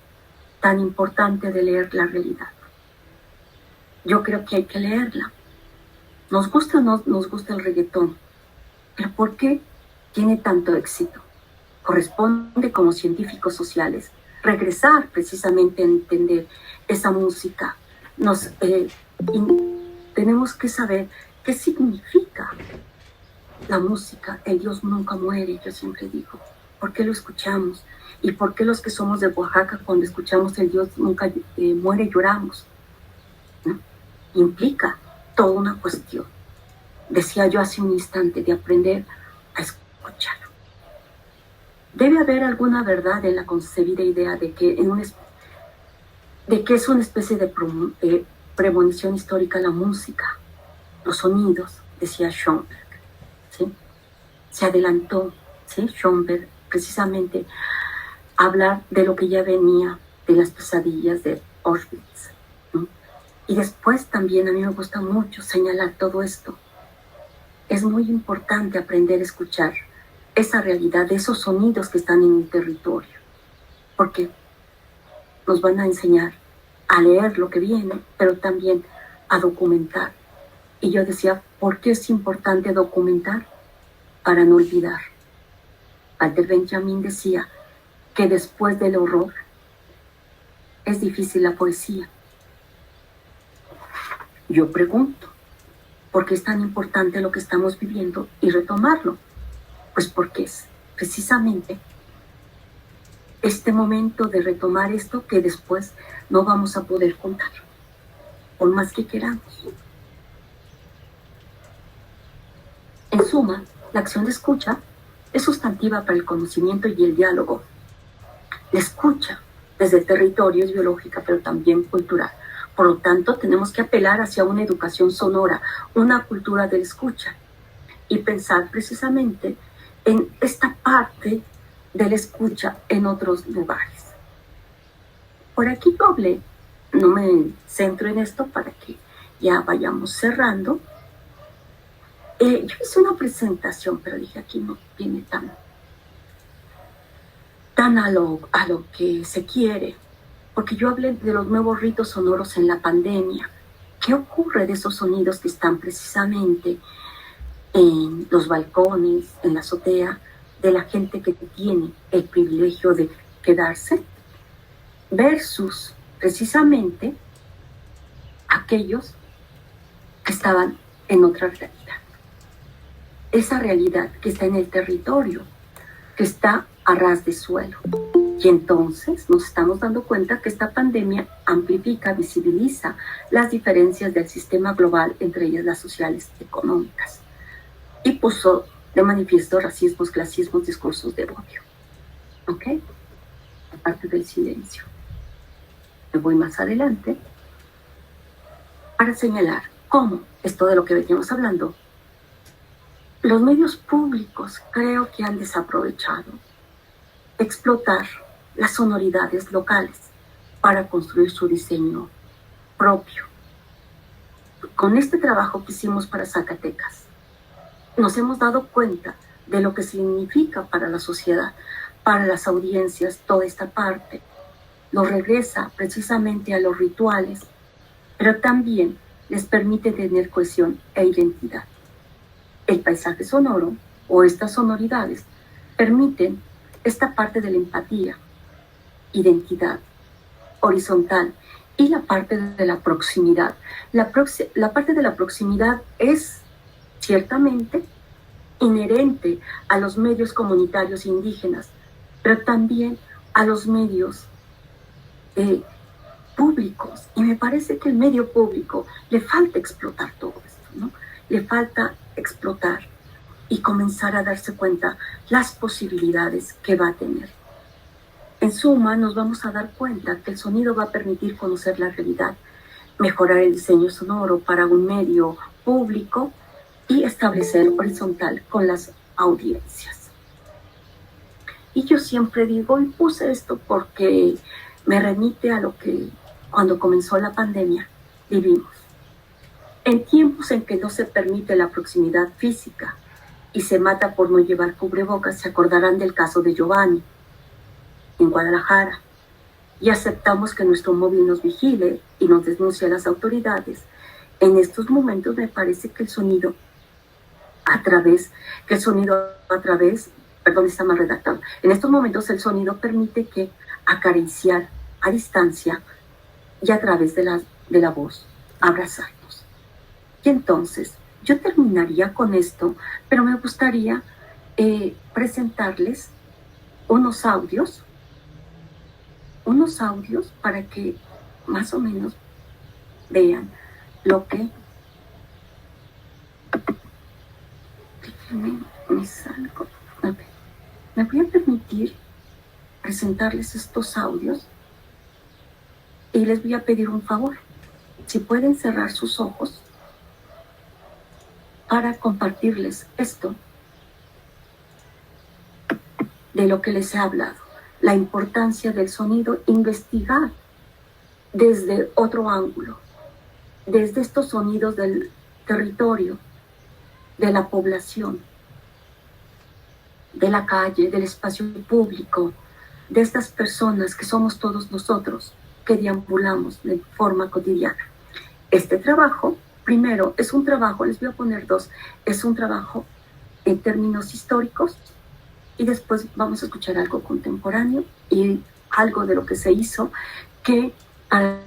S2: tan importante de leer la realidad, yo creo que hay que leerla. Nos gusta o no nos gusta el reggaetón, pero ¿por qué tiene tanto éxito? Corresponde como científicos sociales regresar precisamente a entender esa música. Tenemos que saber qué significa la música. El Dios nunca muere, yo siempre digo. ¿Por qué lo escuchamos? ¿Y por qué los que somos de Oaxaca, cuando escuchamos el Dios nunca muere, lloramos? ¿No? Implica toda una cuestión. Decía yo hace un instante, de aprender a escuchar. Debe haber alguna verdad en la concebida idea de que es una especie de premonición histórica la música, los sonidos, decía Schoenberg, ¿sí? Se adelantó, ¿sí? Schoenberg, precisamente a hablar de lo que ya venía de las pesadillas de Auschwitz, ¿no? Y después también a mí me gusta mucho señalar todo esto. Es muy importante aprender a escuchar esa realidad, de esos sonidos que están en el territorio, porque nos van a enseñar a leer lo que viene, pero también a documentar. Y yo decía, ¿por qué es importante documentar? Para no olvidar. Walter Benjamin decía que después del horror es difícil la poesía. Yo pregunto, ¿Por qué es tan importante lo que estamos viviendo y retomarlo? Pues porque es precisamente este momento de retomar esto que después no vamos a poder contar, por más que queramos. En suma, la acción de escucha es sustantiva para el conocimiento y el diálogo. La escucha desde el territorio es biológica, pero también cultural. Por lo tanto, tenemos que apelar hacia una educación sonora, una cultura de la escucha, y pensar precisamente en esta parte de la escucha en otros lugares. Por aquí doble, no me centro en esto para que ya vayamos cerrando. Yo hice una presentación, pero dije aquí no viene tan a lo que se quiere, porque yo hablé de los nuevos ritos sonoros en la pandemia. ¿Qué ocurre de esos sonidos que están precisamente en los balcones, en la azotea, de la gente que tiene el privilegio de quedarse, versus precisamente aquellos que estaban en otra realidad? Esa realidad que está en el territorio, que está a ras de suelo. Y entonces nos estamos dando cuenta que esta pandemia amplifica, visibiliza las diferencias del sistema global, entre ellas las sociales y económicas, y puso de manifiesto racismos, clasismos, discursos de odio. ¿Ok? Aparte del silencio. Me voy más adelante para señalar cómo esto de lo que veníamos hablando, los medios públicos creo que han desaprovechado explotar las sonoridades locales para construir su diseño propio. Con este trabajo que hicimos para Zacatecas, nos hemos dado cuenta de lo que significa para la sociedad, para las audiencias, toda esta parte. Nos regresa precisamente a los rituales, pero también les permite tener cohesión e identidad. El paisaje sonoro o estas sonoridades permiten esta parte de la empatía, identidad horizontal y la parte de la proximidad. La parte de la proximidad es ciertamente inherente a los medios comunitarios indígenas, pero también a los medios públicos. Y me parece que el medio público le falta explotar todo esto, ¿no? Le falta explotar y comenzar a darse cuenta las posibilidades que va a tener. En suma, nos vamos a dar cuenta que el sonido va a permitir conocer la realidad, mejorar el diseño sonoro para un medio público y establecer horizontal con las audiencias. Y yo siempre digo, y puse esto porque me remite a lo que cuando comenzó la pandemia vivimos. En tiempos en que no se permite la proximidad física y se mata por no llevar cubrebocas, se acordarán del caso de Giovanni en Guadalajara, y aceptamos que nuestro móvil nos vigile y nos denuncie a las autoridades. En estos momentos me parece que el sonido a través, perdón, está mal redactado. En estos momentos el sonido permite que acariciar a distancia y a través de la voz, abrazarnos. Y entonces, yo terminaría con esto, pero me gustaría presentarles unos audios para que más o menos vean lo que... Me salgo. Okay. Me voy a permitir presentarles estos audios y les voy a pedir un favor. Si pueden cerrar sus ojos para compartirles esto de lo que les he hablado. La importancia del sonido, investigar desde otro ángulo, desde estos sonidos del territorio, de la población, de la calle, del espacio público, de estas personas que somos todos nosotros, que deambulamos de forma cotidiana. Este trabajo, primero, es un trabajo, les voy a poner dos, es un trabajo en términos históricos, y después vamos a escuchar algo contemporáneo y algo de lo que se hizo que para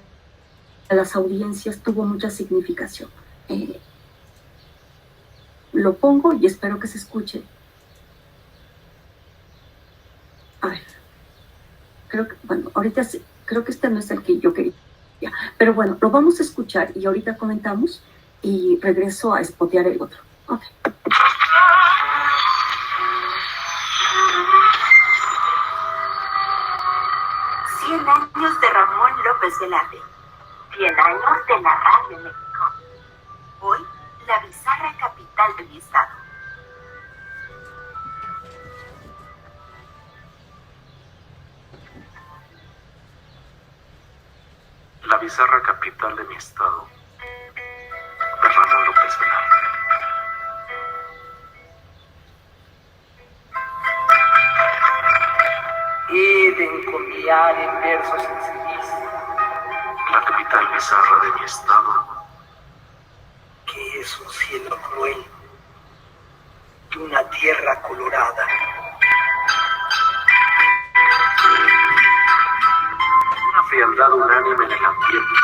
S2: las audiencias tuvo mucha significación. lo pongo y espero que se escuche. A ver, creo que, bueno, ahorita sí, creo que este no es el que yo quería. Pero bueno, lo vamos a escuchar y ahorita comentamos y regreso a spotear el otro. Ok.
S3: 100 años de Ramón López Velarde. 100 años de la radio en México. Hoy, la bizarra capital de mi estado.
S4: La bizarra capital de mi estado, de Ramón López Velarde.
S5: He de encomiar en versos sencillísimos
S4: La capital bizarra de mi estado,
S5: que es un cielo cruel y una tierra colorada.
S4: una frialdad unánime en el ambiente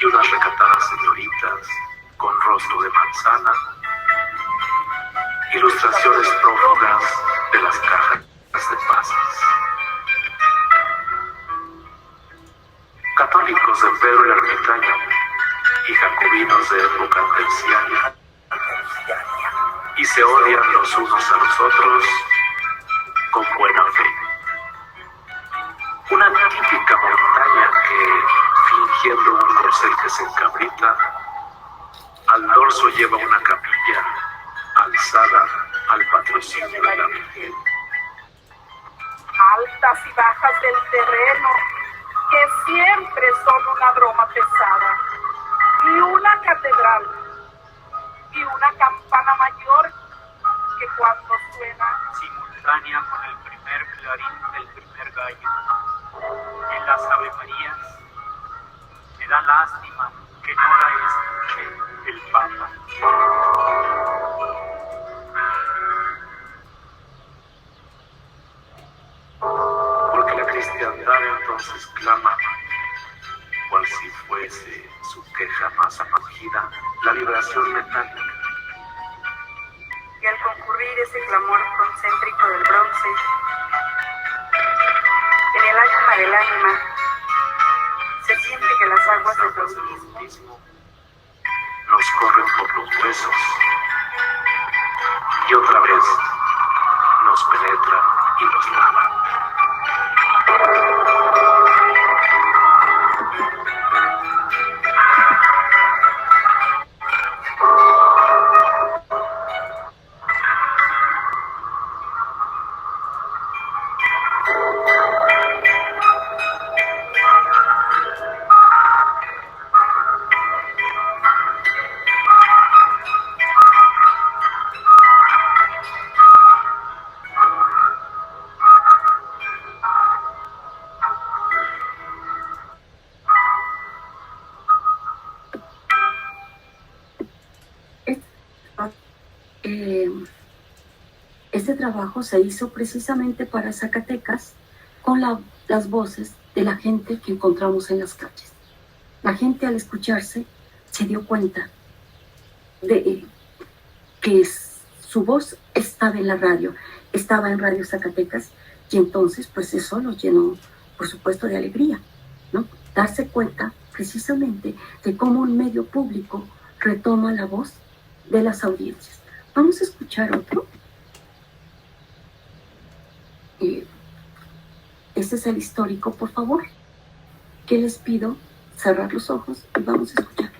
S4: y unas recatadas señoritas con rostro de manzana, ilustraciones prófugas de las cajas de pasas. Católicos de Pedro el Ermitaño y jacobinos de época terciaria, y se odian los unos a los otros con buena fe. Una típica montaña que, fingiendo un corcel que se encabrita, al dorso lleva una capilla alzada al patrocinio de la Virgen.
S6: Altas y bajas del terreno, que siempre son una broma pesada, y una catedral, y una campana mayor que cuando suena
S7: simultánea con el primer clarín del primer gallo. En las avemarías me da lástima que no la escuche el Papa.
S4: Porque la cristiandad entonces clama, cual si fuese su queja más afligida, la vibración metálica.
S3: Y al concurrir ese clamor concéntrico del bronce, en el alma del ánima, se siente que las aguas del bautismo
S4: Nos corren por los huesos y otra vez nos penetran y nos lavan.
S2: Este trabajo se hizo precisamente para Zacatecas con las voces de la gente que encontramos en las calles. La gente al escucharse se dio cuenta de que su voz estaba en la radio, estaba en Radio Zacatecas, y entonces pues eso los llenó, por supuesto, de alegría, ¿no? Darse cuenta precisamente de cómo un medio público retoma la voz de las audiencias. Vamos a escuchar otro. Este es el histórico, por favor. Que les pido cerrar los ojos y vamos a escuchar.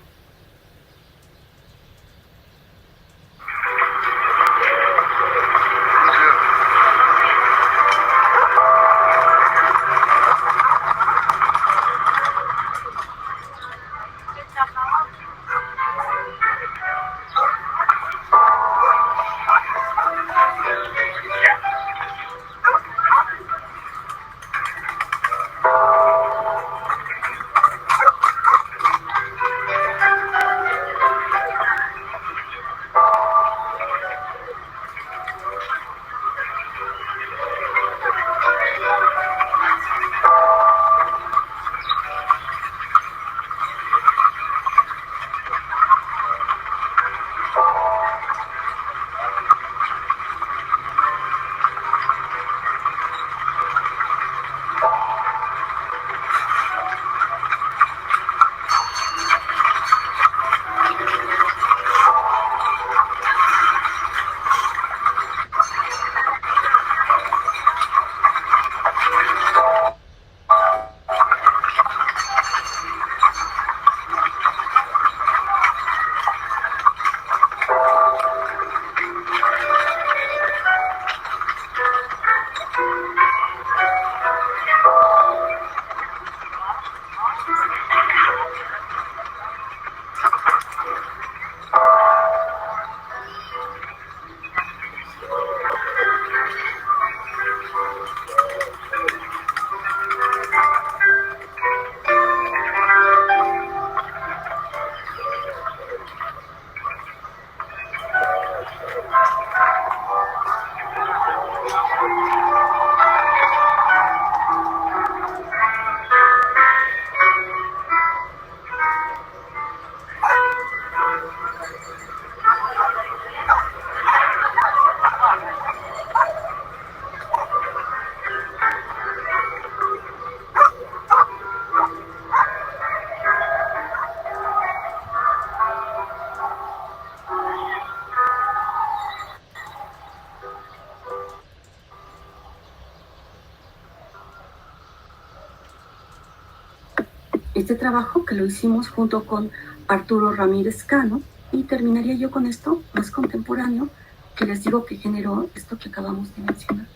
S2: este trabajo que lo hicimos junto con Arturo Ramírez Cano, y terminaría yo con esto más contemporáneo que les digo que generó esto que acabamos de mencionar.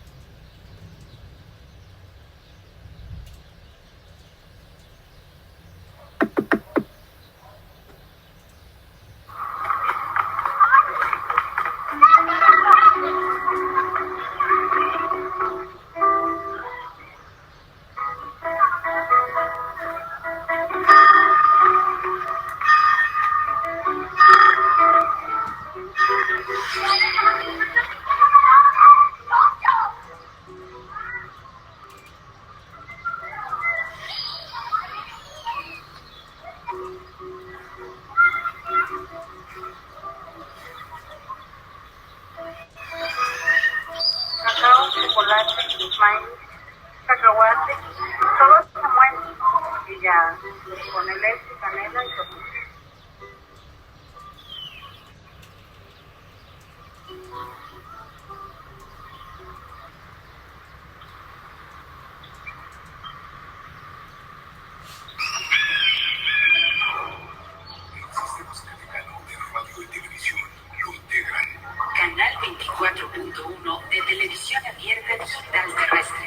S6: Cacao, chocolate, maíz, cacahuate, todo se muele y ya con leche, canela y tomate.
S3: Canal 24.1 de televisión abierta digital terrestre.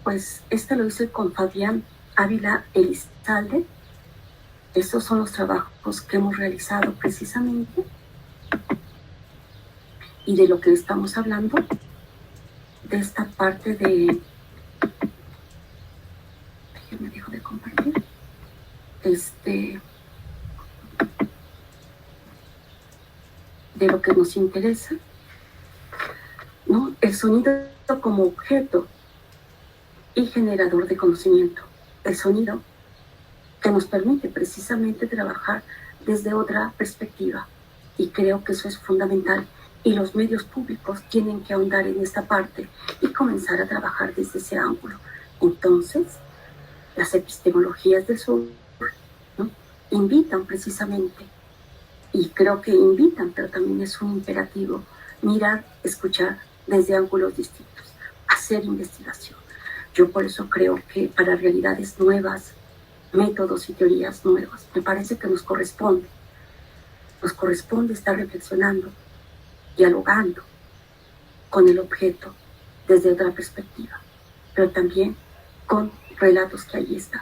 S2: Pues este lo hice con Fabián Ávila Elizalde. Estos son los trabajos que hemos realizado precisamente y de lo que estamos hablando, de esta parte de... Déjenme dejo de compartir. De lo que nos interesa, ¿no? El sonido como objeto y generador de conocimiento. El sonido que nos permite precisamente trabajar desde otra perspectiva. Y creo que eso es fundamental. Y los medios públicos tienen que ahondar en esta parte y comenzar a trabajar desde ese ángulo. Entonces, las epistemologías del sur, ¿no?, invitan precisamente, y creo que invitan, pero también es un imperativo, mirar, escuchar desde ángulos distintos, hacer investigación. Yo por eso creo que para realidades nuevas, métodos y teorías nuevas, me parece que nos corresponde estar reflexionando, dialogando con el objeto desde otra perspectiva, pero también con relatos que ahí están.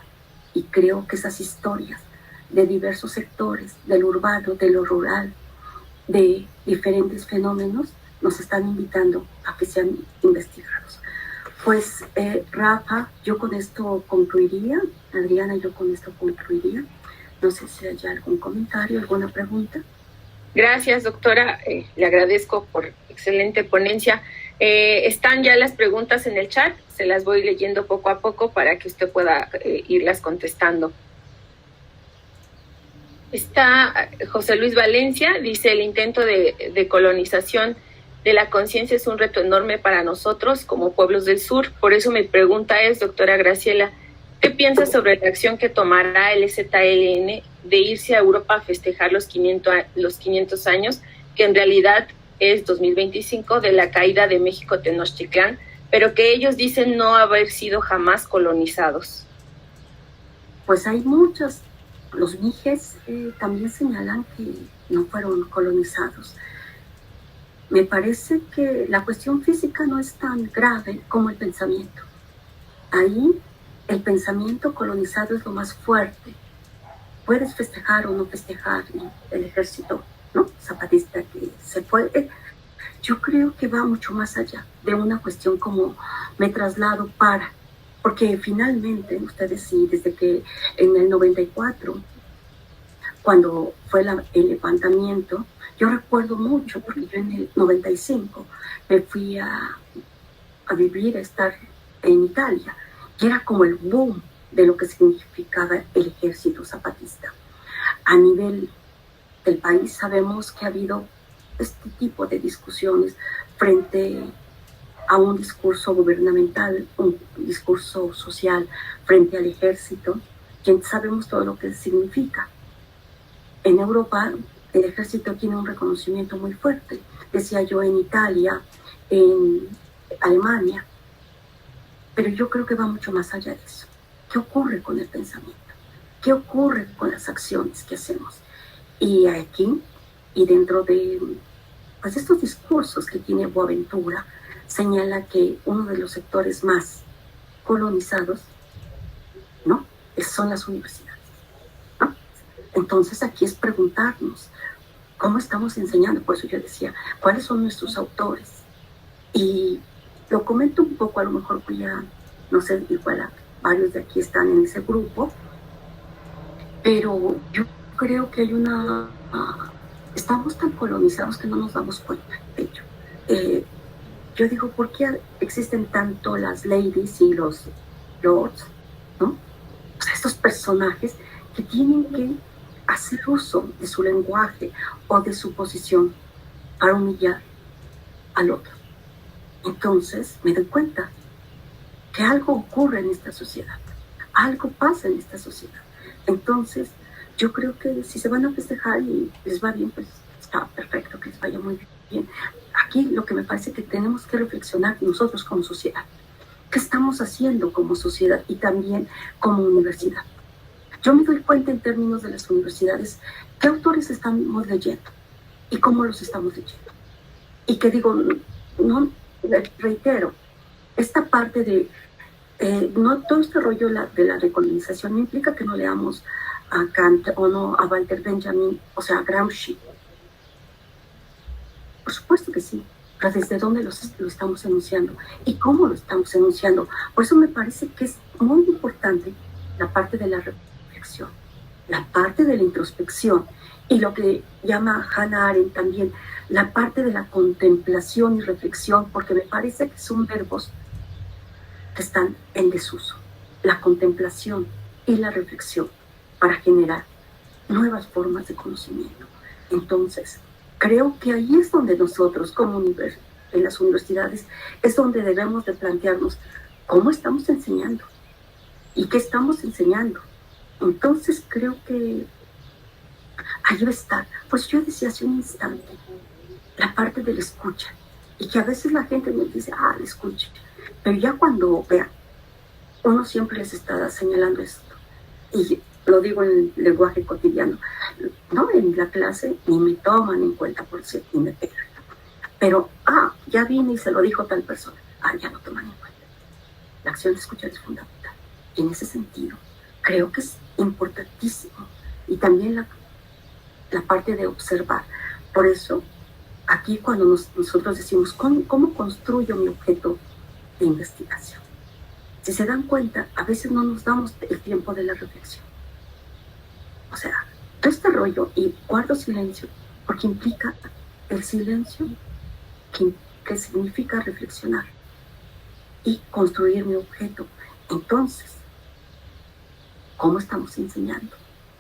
S2: Y creo que esas historias de diversos sectores, del urbano, de lo rural, de diferentes fenómenos, nos están invitando a que sean investigados. Pues Rafa, yo con esto concluiría. Adriana, yo con esto concluiría. No sé si hay algún comentario, alguna pregunta.
S1: Gracias, doctora. Le agradezco por excelente ponencia. Están ya las preguntas en el chat. Se las voy leyendo poco a poco para que usted pueda irlas contestando. Está José Luis Valencia, dice: el intento de colonización de la conciencia es un reto enorme para nosotros como pueblos del sur. Por eso mi pregunta es, doctora Graciela, ¿qué piensa sobre la acción que tomará el EZLN de irse a Europa a festejar los 500 años, que en realidad es 2025, de la caída de México Tenochtitlán, pero que ellos dicen no haber sido jamás colonizados?
S2: Pues hay muchos. Los mijes también señalan que no fueron colonizados. Me parece que la cuestión física no es tan grave como el pensamiento. Ahí el pensamiento colonizado es lo más fuerte. Puedes festejar o no festejar el ejército, ¿no?, zapatista que se fue. Yo creo que va mucho más allá de una cuestión como me traslado para, porque finalmente ustedes sí, desde que en el 94, cuando fue el levantamiento, yo recuerdo mucho, porque yo en el 95 me fui a vivir, a estar en Italia, y era como el boom de lo que significaba el ejército zapatista. A nivel del país sabemos que ha habido este tipo de discusiones frente a un discurso gubernamental, un discurso social frente al ejército, que sabemos todo lo que significa. En Europa el ejército tiene un reconocimiento muy fuerte, decía yo, en Italia, en Alemania, pero yo creo que va mucho más allá de eso. ¿Qué ocurre con el pensamiento? ¿Qué ocurre con las acciones que hacemos? Y aquí, y dentro de pues, estos discursos que tiene Boaventura, señala que uno de los sectores más colonizados, ¿no?, son las universidades, ¿no? Entonces aquí es preguntarnos cómo estamos enseñando. Por eso yo decía, ¿cuáles son nuestros autores? Y lo comento un poco, a lo mejor voy a, no sé, igual a varios de aquí están en ese grupo, pero yo creo que hay estamos tan colonizados que no nos damos cuenta de ello. Yo digo, ¿por qué existen tanto las ladies y los lords, ¿no? O sea, estos personajes que tienen que hacer uso de su lenguaje o de su posición para humillar al otro. Entonces me doy cuenta que algo ocurre en esta sociedad, algo pasa en esta sociedad. Entonces yo creo que si se van a festejar y les va bien, pues está perfecto, que les vaya muy bien. Aquí lo que me parece que tenemos que reflexionar nosotros como sociedad. ¿Qué estamos haciendo como sociedad y también como universidad? Yo me doy cuenta en términos de las universidades, qué autores estamos leyendo y cómo los estamos leyendo. Y que digo, no, reitero, esta parte de, no todo este rollo de la recolonización no implica que no leamos a Kant o no a Walter Benjamin, o sea, a Gramsci. Por supuesto que sí, pero ¿desde dónde lo estamos enunciando? ¿Y cómo lo estamos enunciando? Por eso me parece que es muy importante la parte de la reflexión, la parte de la introspección y lo que llama Hannah Arendt también, la parte de la contemplación y reflexión, porque me parece que son verbos que están en desuso. La contemplación y la reflexión para generar nuevas formas de conocimiento. Entonces, creo que ahí es donde nosotros, como en las universidades, es donde debemos de plantearnos cómo estamos enseñando y qué estamos enseñando. Entonces, creo que ahí va a estar. Pues yo decía hace un instante, la parte de la escucha, y que a veces la gente me dice, la escucha, pero ya cuando vean, uno siempre les está señalando esto, y lo digo en el lenguaje cotidiano, no, en la clase ni me toman en cuenta por si ni me pegan, pero, ya vine y se lo dijo tal persona, ya no toman en cuenta. La acción de escuchar es fundamental, y en ese sentido, creo que es importantísimo, y también la parte de observar. Por eso, aquí cuando nosotros decimos, ¿cómo construyo mi objeto de investigación? Si se dan cuenta, a veces no nos damos el tiempo de la reflexión. O sea, todo este rollo, y guardo silencio, porque implica el silencio que significa reflexionar y construir mi objeto. Entonces, ¿cómo estamos enseñando?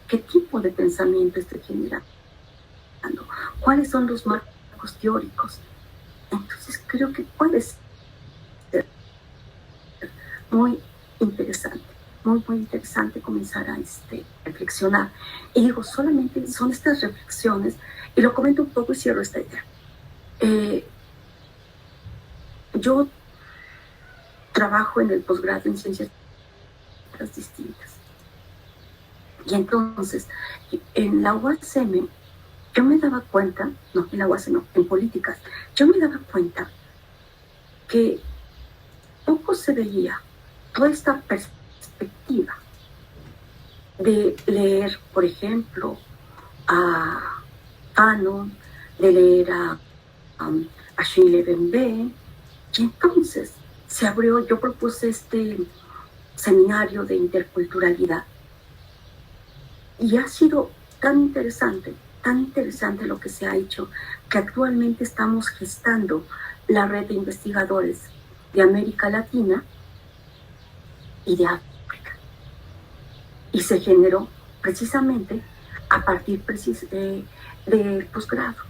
S2: qué tipo de pensamiento estoy generando, cuáles son los marcos teóricos. Entonces creo que puede ser muy interesante, muy interesante comenzar a reflexionar. Y digo, solamente son estas reflexiones, y lo comento un poco y cierro esta idea. Yo trabajo en el posgrado en ciencias distintas. Y entonces, en la UASM, yo me daba cuenta, no, en la UASM no, en políticas, yo me daba cuenta que poco se veía toda esta perspectiva de leer, por ejemplo, a Fanon, de leer a Achille Mbembe, y entonces se abrió, yo propuse este seminario de interculturalidad, y ha sido tan interesante lo que se ha hecho, que actualmente estamos gestando la red de investigadores de América Latina y de África. Y se generó precisamente a partir del posgrado.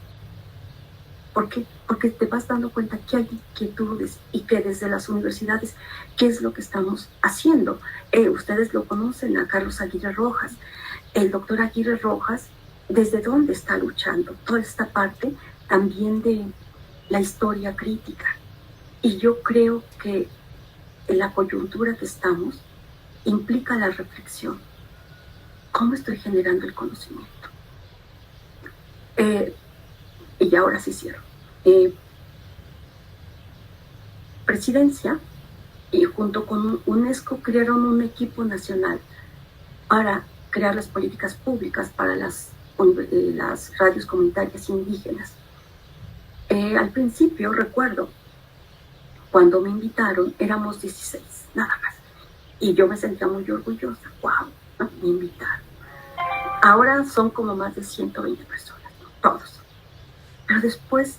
S2: ¿Por qué? Porque te vas dando cuenta que hay inquietudes y que desde las universidades, ¿qué es lo que estamos haciendo? Ustedes lo conocen, a Carlos Aguirre Rojas. El doctor Aguirre Rojas, ¿desde dónde está luchando? Toda esta parte también de la historia crítica. Y yo creo que en la coyuntura que estamos implica la reflexión. ¿Cómo estoy generando el conocimiento? Y ahora sí cierro. Presidencia y junto con UNESCO crearon un equipo nacional para crear las políticas públicas para las radios comunitarias indígenas. Al principio, recuerdo, cuando me invitaron, éramos 16, nada más. Y yo me sentía muy orgullosa. ¡Wow! ¿No? Me invitaron. Ahora son como más de 120 personas, ¿no? Todos. Pero después,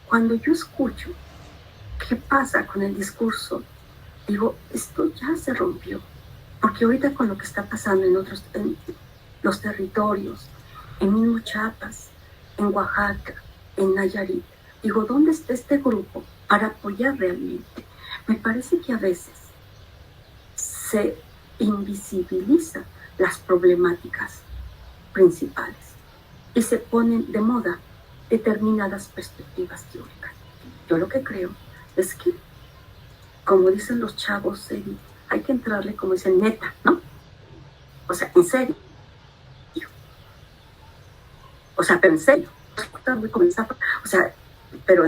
S2: cuando yo escucho qué pasa con el discurso, digo, esto ya se rompió. Porque ahorita con lo que está pasando en los territorios, en mismo Chiapas, en Oaxaca, en Nayarit, digo, ¿dónde está este grupo para apoyar realmente? Me parece que a veces se invisibilizan las problemáticas principales y se ponen de moda determinadas perspectivas teóricas. Yo lo que creo es que, como dicen los chavos, hay que entrarle, como dicen, neta, ¿no? O sea, en serio. O sea, pero en serio. O sea, pero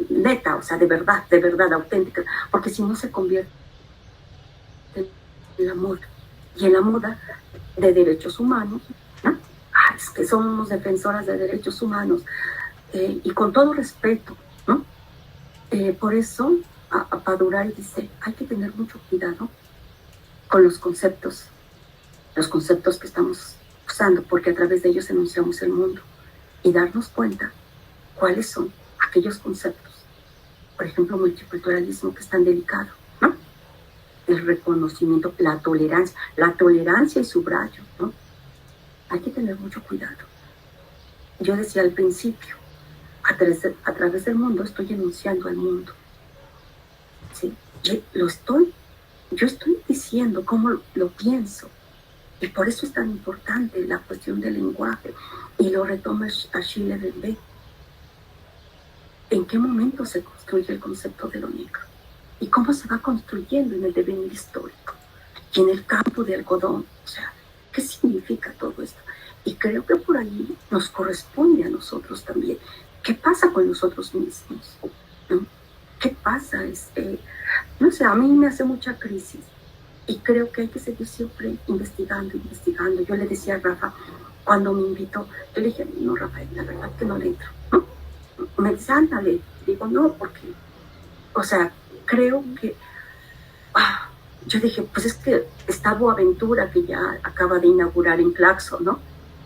S2: neta, o sea, de verdad, auténtica. Porque si no se convierte en la moda. Y en la moda de derechos humanos, ¿no? Es que somos defensoras de derechos humanos. Y con todo respeto, ¿no? Por eso, Padurari dice, hay que tener mucho cuidado con los conceptos que estamos usando, porque a través de ellos enunciamos el mundo, y darnos cuenta cuáles son aquellos conceptos, por ejemplo, multiculturalismo, que es tan delicado, ¿no? El reconocimiento, la tolerancia y subrayo, ¿no? Hay que tener mucho cuidado. Yo decía al principio, a través del mundo estoy enunciando al mundo, ¿sí? Yo estoy diciendo cómo lo pienso, y por eso es tan importante la cuestión del lenguaje, y lo retoma Achille Mbembe. ¿En qué momento se construye el concepto de lo negro? ¿Y cómo se va construyendo en el devenir histórico? Y en el campo de algodón, o sea, ¿qué significa todo esto? Y creo que por ahí nos corresponde a nosotros también. ¿Qué pasa con nosotros mismos? ¿No? ¿Qué pasa? No sé, a mí me hace mucha crisis. Y creo que hay que seguir siempre investigando. Yo le decía a Rafa, cuando me invitó, yo le dije, no, Rafael, la verdad que no le entro, ¿no? Me dice, ándale. Digo, no, porque, o sea, creo que, yo dije, pues es que está Boaventura, que ya acaba de inaugurar en Claxo, ¿no?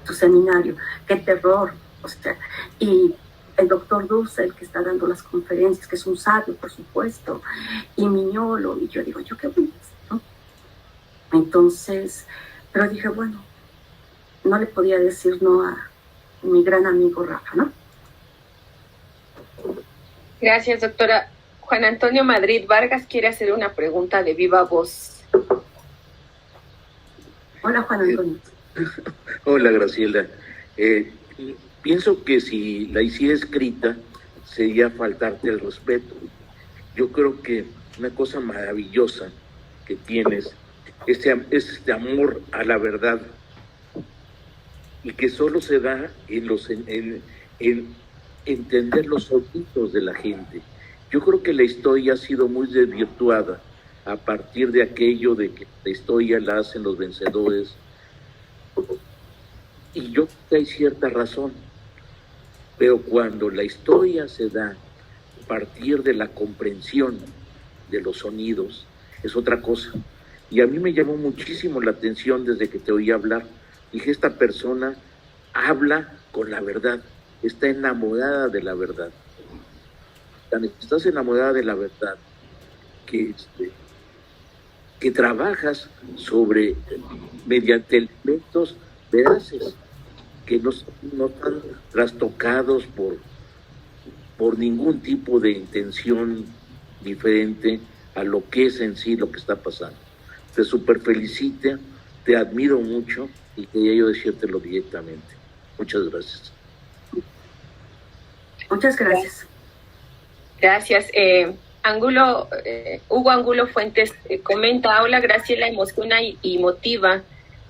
S2: Su seminario, qué terror, o sea, y el doctor Dussel, que está dando las conferencias, que es un sabio, por supuesto, y Miñolo, y yo digo, ¿yo qué voy a hacer, no? Entonces, pero dije, bueno, no le podía decir no a mi gran amigo Rafa, ¿no?
S1: Gracias, doctora. Juan Antonio Madrid Vargas quiere hacer una pregunta de viva voz.
S2: Hola, Juan Antonio.
S8: Hola, Graciela. Pienso que si la hiciera escrita sería faltarte el respeto. Yo creo que una cosa maravillosa que tienes es este amor a la verdad, y que solo se da en entender los ojitos de la gente. Yo creo que la historia ha sido muy desvirtuada a partir de aquello de que la historia la hacen los vencedores, y yo creo que hay cierta razón, pero cuando la historia se da a partir de la comprensión de los sonidos, es otra cosa. Y a mí me llamó muchísimo la atención desde que te oí hablar. Dije, esta persona habla con la verdad, está enamorada de la verdad. Estás enamorada de la verdad, que trabajas mediante elementos veraces, que no están trastocados por ningún tipo de intención diferente a lo que es en sí lo que está pasando. Te super felicito, te admiro mucho y quería yo decírtelo directamente. Muchas gracias.
S2: Muchas gracias.
S1: Gracias. Hugo Angulo Fuentes comenta: hola, Graciela, emociona y motiva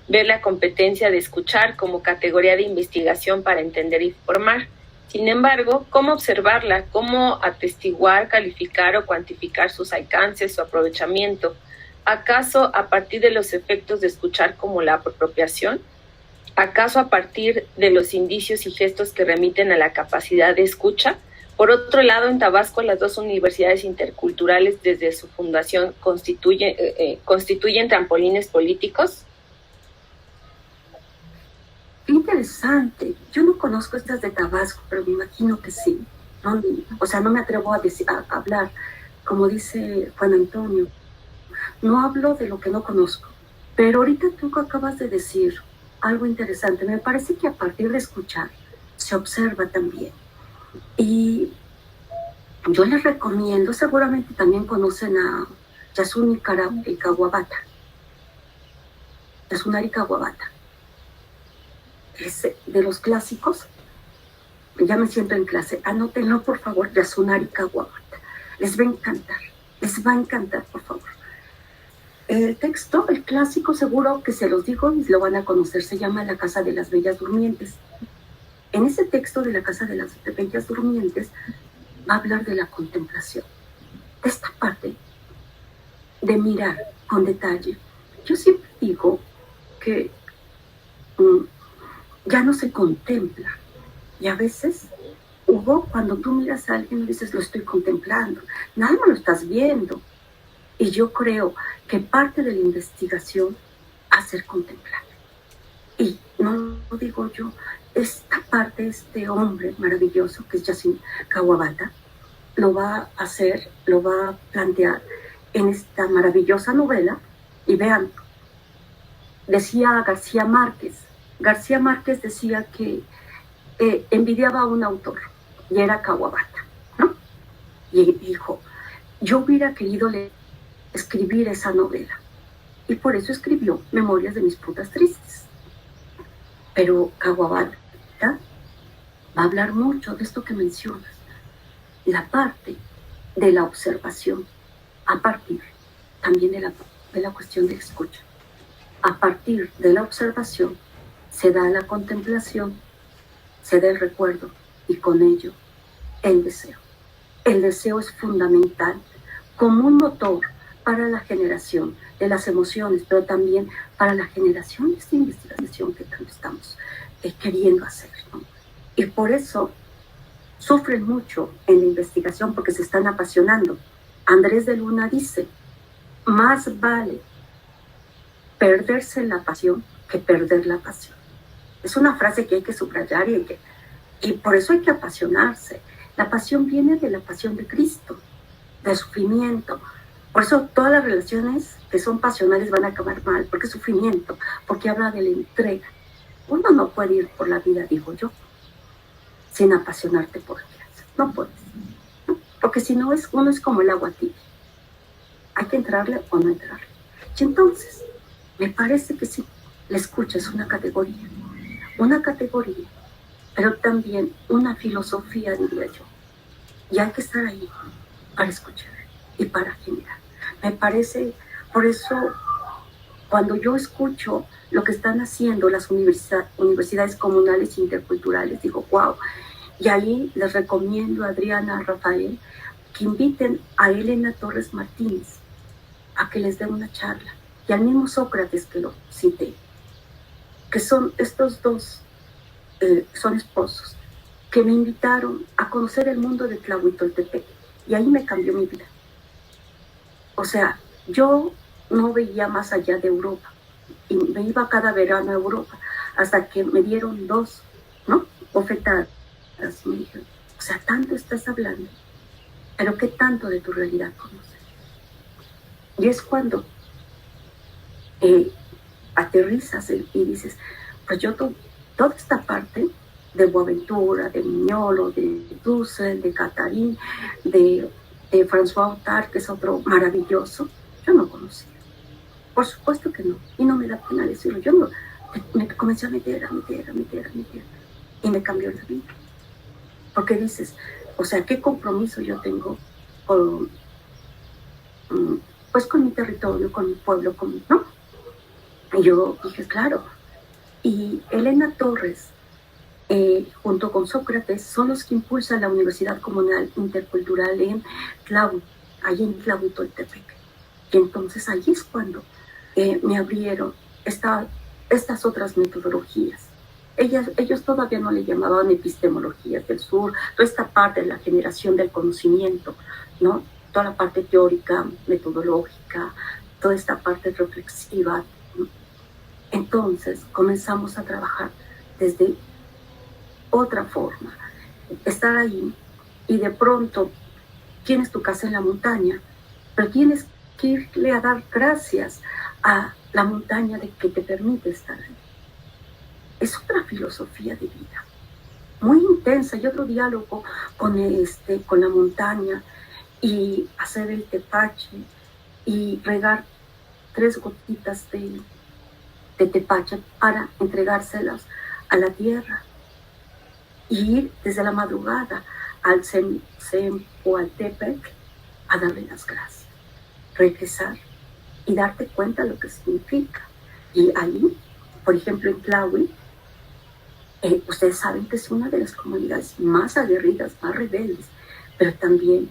S1: ver la competencia de escuchar como categoría de investigación para entender y formar. Sin embargo, ¿cómo observarla? ¿Cómo atestiguar, calificar o cuantificar sus alcances, su aprovechamiento? ¿Acaso a partir de los efectos de escuchar como la apropiación? ¿Acaso a partir de los indicios y gestos que remiten a la capacidad de escucha? Por otro lado, en Tabasco, las dos universidades interculturales desde su fundación constituyen trampolines políticos.
S2: Interesante. Yo no conozco estas de Tabasco, pero me imagino que sí. O sea, no me atrevo a hablar, como dice Juan Antonio. No hablo de lo que no conozco. Pero ahorita tú acabas de decir algo interesante. Me parece que a partir de escuchar se observa también. Y yo les recomiendo, seguramente también conocen a Yasunari Kawabata. Yasunari Kawabata. Es de los clásicos. Ya me siento en clase. Anótenlo, por favor, Yasunari Kawabata. Les va a encantar, por favor. El texto, el clásico, seguro que se los digo y lo van a conocer, se llama La Casa de las Bellas Durmientes. En ese texto de La Casa de las Bellas Durmientes va a hablar de la contemplación, de esta parte de mirar con detalle. Yo siempre digo que ya no se contempla, y a veces, Hugo, cuando tú miras a alguien y dices, lo estoy contemplando, nada más lo estás viendo. Y yo creo que parte de la investigación es ser contemplado. Y no lo digo yo, esta parte, este hombre maravilloso que es Yasunari Kawabata, lo va a hacer, lo va a plantear en esta maravillosa novela. Y vean, decía García Márquez decía que envidiaba a un autor, y era Kawabata, ¿no? Y dijo, yo hubiera querido escribir esa novela, y por eso escribió Memorias de mis putas tristes. Pero Kawabata va a hablar mucho de esto que mencionas, la parte de la observación, a partir también de la cuestión de escucha. A partir de la observación se da la contemplación, se da el recuerdo, y con ello el deseo. El deseo es fundamental como un motor para la generación de las emociones, pero también para la generación de esta investigación que tanto estamos queriendo hacer, ¿no? Y por eso sufren mucho en la investigación, porque se están apasionando. Andrés de Luna dice, más vale perderse en la pasión que perder la pasión. Es una frase que hay que subrayar y por eso hay que apasionarse. La pasión viene de la pasión de Cristo, del sufrimiento. Por eso todas las relaciones que son pasionales van a acabar mal, porque es sufrimiento, porque habla de la entrega. Uno no puede ir por la vida, digo yo, sin apasionarte por lo que haces. No puedes. ¿No? Porque si no, uno es como el agua tibia. Hay que entrarle o no entrarle. Y entonces, me parece que sí, la escucha es una categoría, pero también una filosofía, diría yo. Y hay que estar ahí para escuchar y para generar. Me parece, por eso, cuando yo escucho lo que están haciendo las universidades comunales e interculturales, digo, wow. Y ahí les recomiendo a Adriana, a Rafael, que inviten a Elena Torres Martínez a que les dé una charla. Y al mismo Sócrates, que lo cité, que son estos dos, son esposos, que me invitaron a conocer el mundo de Tlahuitoltepec. Y ahí me cambió mi vida. O sea, yo no veía más allá de Europa. Y me iba cada verano a Europa, hasta que me dieron 2, ¿no?, bofetadas. Me dijeron, o sea, tanto estás hablando, pero ¿qué tanto de tu realidad conoces? Y es cuando aterrizas y dices, pues yo toda esta parte de Boaventura, de Miñolo, de Dussel, de Catarín, de François Autard, que es otro maravilloso, yo no conocía. Por supuesto que no, y no me da pena decirlo. Yo no, me comencé a meter, y me cambió la vida. Porque dices, o sea, ¿qué compromiso yo tengo con, pues con mi territorio, con mi pueblo, ¿no? Y yo dije, claro. Y Elena Torres, junto con Sócrates, son los que impulsan la Universidad Comunal Intercultural en Tlahui, allí en Tlahuitoltepec. Y entonces allí es cuando me abrieron estas otras metodologías. Ellos todavía no le llamaban epistemologías del sur, toda esta parte de la generación del conocimiento, ¿no? Toda la parte teórica, metodológica, toda esta parte reflexiva, ¿no? Entonces comenzamos a trabajar desde otra forma, estar ahí y de pronto tienes tu casa en la montaña, pero tienes que irle a dar gracias a la montaña de que te permite estar ahí. Es otra filosofía de vida, muy intensa, y otro diálogo con la montaña, y hacer el tepache y regar 3 gotitas de tepache para entregárselas a la tierra, y ir desde la madrugada al Zempoaltepec a darle las gracias, regresar y darte cuenta de lo que significa. Y ahí, por ejemplo, en Tlahui, ustedes saben que es una de las comunidades más aguerridas, más rebeldes, pero también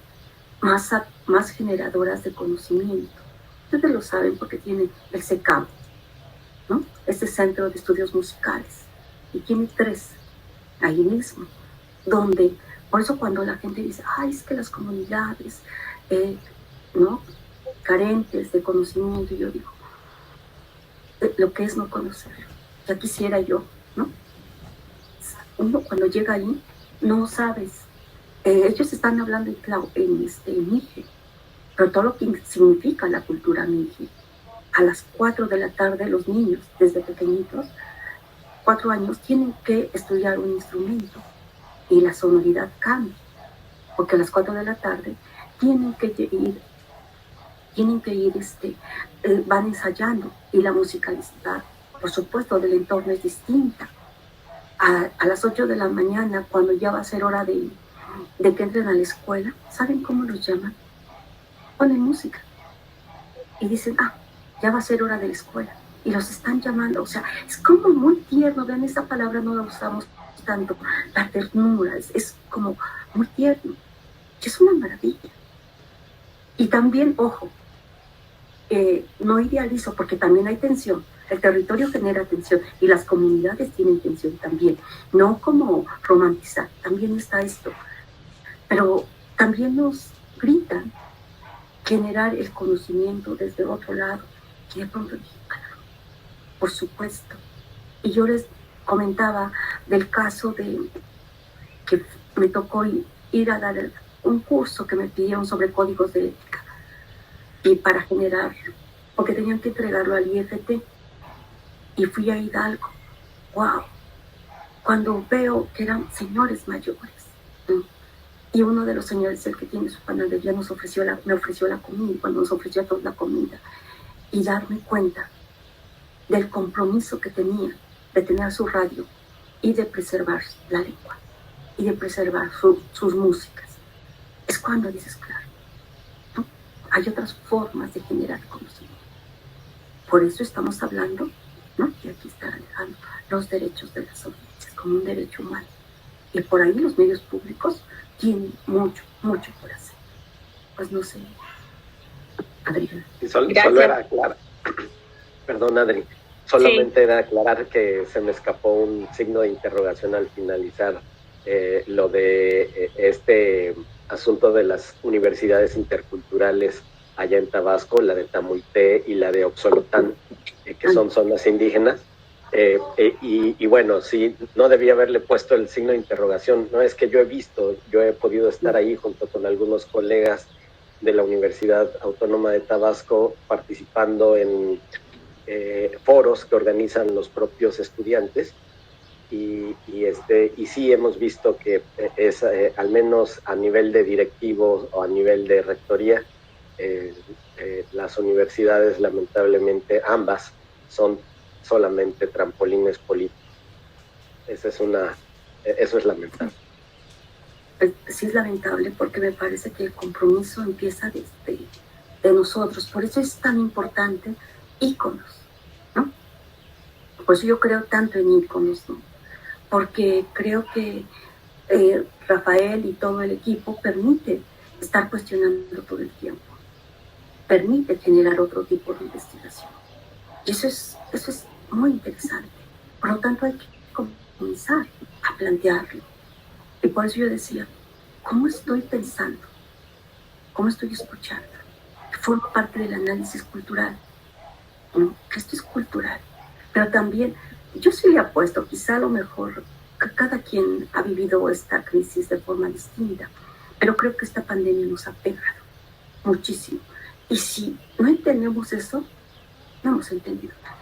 S2: más generadoras de conocimiento. Ustedes lo saben porque tienen el CECAM, ¿no?, este Centro de Estudios Musicales, y tiene 3 ahí mismo, donde, por eso cuando la gente dice, ay, es que las comunidades, ¿no?, carentes de conocimiento, yo digo, lo que es no conocerlo. Ya quisiera yo, ¿no? Uno cuando llega ahí, no sabes. Ellos están hablando en Mije, pero todo lo que significa la cultura Mije. A las 4 de la tarde los niños, desde pequeñitos, 4 años, tienen que estudiar un instrumento y la sonoridad cambia, porque a las 4 de la tarde tienen que ir, van ensayando, y la musicalidad, por supuesto, del entorno es distinta. A las 8 de la mañana, cuando ya va a ser hora de que entren a la escuela, ¿saben cómo los llaman? Ponen música y dicen, ya va a ser hora de la escuela, y los están llamando. O sea, es como muy tierno. Vean, esa palabra no la usamos tanto, la ternura, es como muy tierno, y es una maravilla. Y también, ojo, no idealizo, porque también hay tensión. El territorio genera tensión y las comunidades tienen tensión también. No como romantizar, también está esto. Pero también nos gritan generar el conocimiento desde otro lado. Y de pronto dije, claro, por supuesto. Y yo les comentaba del caso de que me tocó ir a dar un curso que me pidieron sobre códigos de ética. Y para generar, porque tenían que entregarlo al IFT. Y fui a Hidalgo wow, cuando veo que eran señores mayores, ¿no? Y uno de los señores, el que tiene su panadería, me ofreció la comida, cuando nos ofreció a todos la comida, y darme cuenta del compromiso que tenía de tener su radio y de preservar la lengua y de preservar sus músicas. Es cuando dices, claro, ¿no? Hay otras formas de generar conocimiento. Por eso estamos hablando, ¿no? Y aquí está Alejandro, los derechos de las audiencias como un derecho humano. Y por ahí los medios públicos tienen mucho, mucho por hacer. Pues no sé, Adriana.
S9: Y solo era aclarar, perdón Adri, solamente era aclarar que se me escapó un signo de interrogación al finalizar lo de este asunto de las universidades interculturales allá en Tabasco, la de Tamuité y la de Oxolotán, que son zonas indígenas. Y bueno, sí, no debía haberle puesto el signo de interrogación. No es que yo he podido estar ahí junto con algunos colegas de la Universidad Autónoma de Tabasco participando en foros que organizan los propios estudiantes y sí hemos visto que es al menos a nivel de directivos o a nivel de rectoría, las universidades lamentablemente ambas son solamente trampolines políticos. Eso es lamentable.
S2: Sí es lamentable porque me parece que el compromiso empieza de nosotros. Por eso es tan importante íconos, ¿no? Por eso yo creo tanto en íconos, ¿no? Porque creo que Rafael y todo el equipo permite estar cuestionando todo el tiempo, permite generar otro tipo de investigación. Y eso es muy interesante. Por lo tanto, hay que comenzar a plantearlo. Y por eso yo decía, ¿cómo estoy pensando? ¿Cómo estoy escuchando? Forma parte del análisis cultural. ¿No? Que esto es cultural. Pero también, yo sí le apuesto, quizá a lo mejor cada quien ha vivido esta crisis de forma distinta, pero creo que esta pandemia nos ha pegado muchísimo. Y si no entendemos eso, no hemos entendido nada.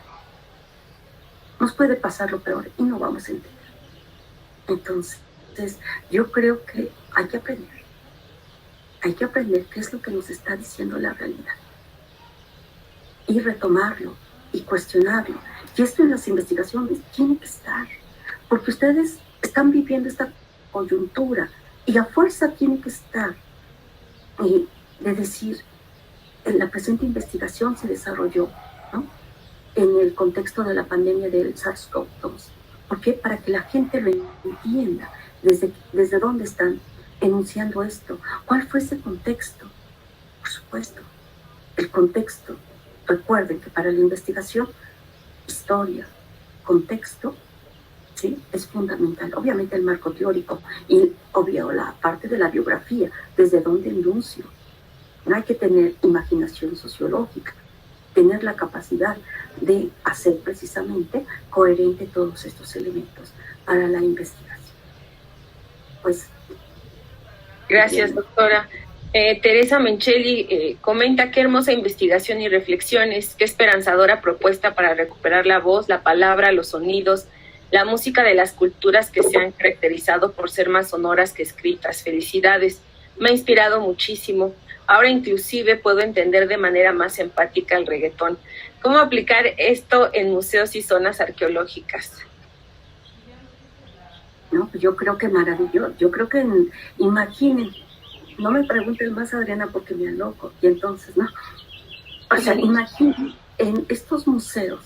S2: Nos puede pasar lo peor y no vamos a entender. Entonces, yo creo que hay que aprender. Hay que aprender qué es lo que nos está diciendo la realidad. Y retomarlo y cuestionarlo. Y esto en las investigaciones tiene que estar. Porque ustedes están viviendo esta coyuntura y a fuerza tiene que estar. Y de decir, la presente investigación se desarrolló, ¿no?, en el contexto de la pandemia del SARS-CoV-2. ¿Por qué? Para que la gente lo entienda desde dónde están enunciando esto. ¿Cuál fue ese contexto? Por supuesto, el contexto. Recuerden que para la investigación, historia, contexto, ¿sí?, es fundamental. Obviamente el marco teórico y obvio la parte de la biografía, desde dónde enuncio. No hay que tener imaginación sociológica, tener la capacidad de hacer precisamente coherente todos estos elementos para la investigación. Pues,
S1: gracias, doctora. Teresa Menchelli comenta: qué hermosa investigación y reflexiones, qué esperanzadora propuesta para recuperar la voz, la palabra, los sonidos, la música de las culturas que se han caracterizado por ser más sonoras que escritas. Felicidades, me ha inspirado muchísimo. Ahora inclusive puedo entender de manera más empática el reggaetón. ¿Cómo aplicar esto en museos y zonas arqueológicas?
S2: No, yo creo que maravilloso. Yo creo que, imaginen, no me pregunten más, Adriana, porque me aloco. Y entonces, no. O sea, imaginen, en estos museos,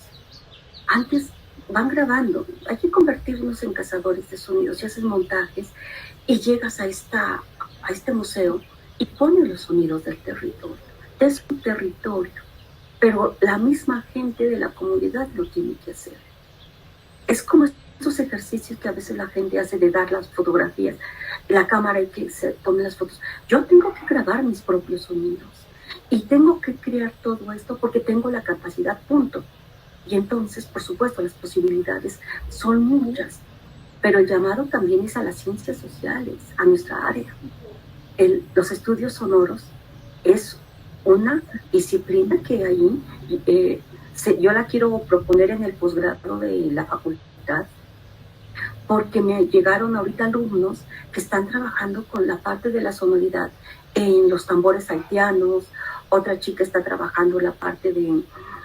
S2: antes van grabando. Hay que convertirnos en cazadores de sonidos y haces montajes y llegas a este museo y ponen los sonidos del territorio. Es un territorio, pero la misma gente de la comunidad lo tiene que hacer. Es como estos ejercicios que a veces la gente hace de dar las fotografías, la cámara y que se tomen las fotos. Yo tengo que grabar mis propios sonidos y tengo que crear todo esto porque tengo la capacidad, punto. Y entonces, por supuesto, las posibilidades son muchas, pero el llamado también es a las ciencias sociales, a nuestra área. Los estudios sonoros es una disciplina que ahí yo la quiero proponer en el posgrado de la Facultad facultad, porque me llegaron ahorita alumnos que están trabajando con la parte de la sonoridad en los tambores haitianos. Otra chica está trabajando la parte de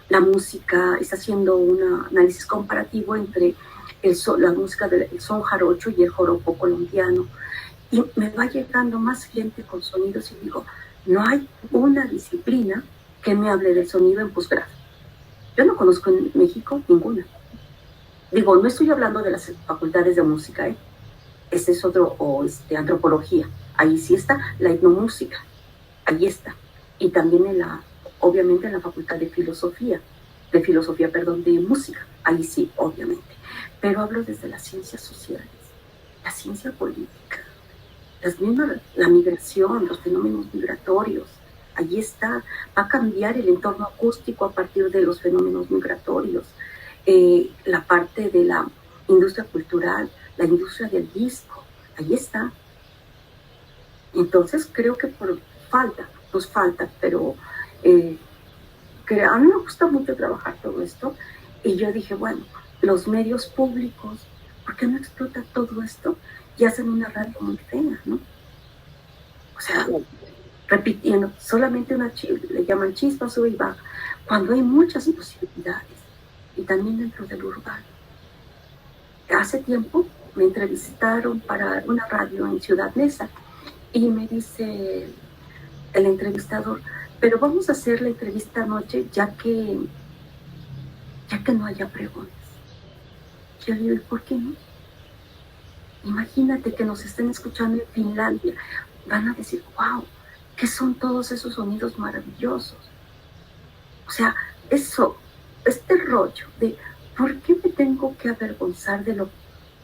S2: la música, está haciendo un análisis comparativo entre la música del son jarocho y el joropo colombiano. Y me va llegando más gente con sonidos y digo, no hay una disciplina que me hable del sonido en posgrado. Yo no conozco en México ninguna. Digo, no estoy hablando de las facultades de música, ¿eh? Este es otro, o antropología. Ahí sí está la etnomúsica, ahí está. Y también obviamente en la facultad de música, ahí sí, obviamente. Pero hablo desde las ciencias sociales, la ciencia política, la migración, los fenómenos migratorios, ahí está. Va a cambiar el entorno acústico a partir de los fenómenos migratorios. La parte de la industria cultural, la industria del disco, ahí está. Entonces creo que nos falta, pero a mí me gusta mucho trabajar todo esto, y yo dije, bueno, los medios públicos, ¿por qué no explotan todo esto y hacen una radio muy fea, no? O sea, repitiendo, solamente le llaman chispa, sube y baja, cuando hay muchas posibilidades, y también dentro del urbano. Hace tiempo me entrevistaron para una radio en Ciudad Neza, y me dice el entrevistador, pero vamos a hacer la entrevista anoche ya que no haya preguntas. Yo le digo, ¿por qué no? Imagínate que nos estén escuchando en Finlandia, van a decir, wow, ¿qué son todos esos sonidos maravillosos? O sea, este rollo de ¿por qué me tengo que avergonzar de lo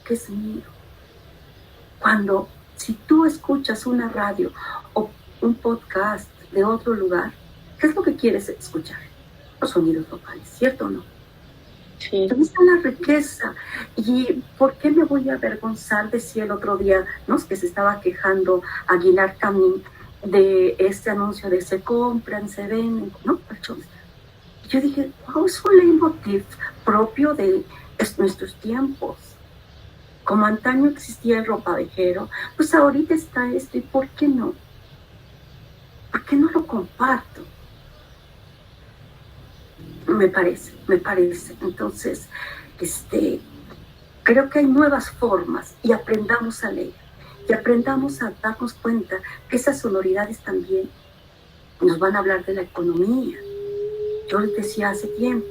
S2: que es mío? Cuando, si tú escuchas una radio o un podcast de otro lugar, ¿qué es lo que quieres escuchar? Los sonidos locales, ¿cierto o no?
S1: Sí.
S2: ¿Dónde está la riqueza? ¿Y por qué me voy a avergonzar? Decía el otro día, ¿no? Que se estaba quejando Aguilar Camín de este anuncio de se compran, se venden, ¿no? Yo dije, wow, es un leitmotiv propio de nuestros tiempos. Como antaño existía el ropavejero, pues ahorita está esto, ¿y por qué no? ¿Por qué no lo comparto? Me parece. Entonces, creo que hay nuevas formas, y aprendamos a leer, y aprendamos a darnos cuenta que esas sonoridades también nos van a hablar de la economía. Yo les decía hace tiempo,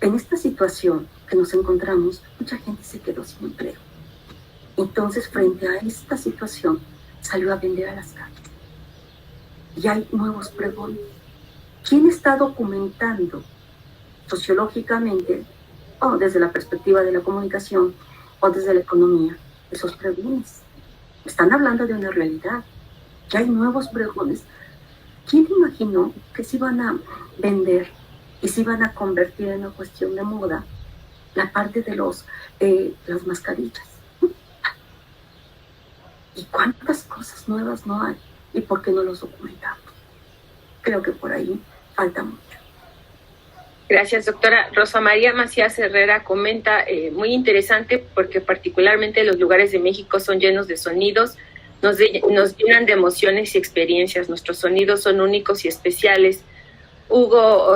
S2: en esta situación que nos encontramos, mucha gente se quedó sin empleo. Entonces, frente a esta situación, salió a vender a las calles. Y hay nuevos pregones. ¿Quién está documentando sociológicamente, o desde la perspectiva de la comunicación, o desde la economía, esos pregones? Están hablando de una realidad. Ya hay nuevos pregones. ¿Quién imaginó que se iban a vender y se iban a convertir en una cuestión de moda la parte de las mascarillas? ¿Y cuántas cosas nuevas no hay? ¿Y por qué no los documentamos? Creo que por ahí falta mucho.
S1: Gracias, doctora. Rosa María Macías Herrera comenta, muy interesante, porque particularmente los lugares de México son llenos de sonidos, nos llenan de emociones y experiencias. Nuestros sonidos son únicos y especiales. Hugo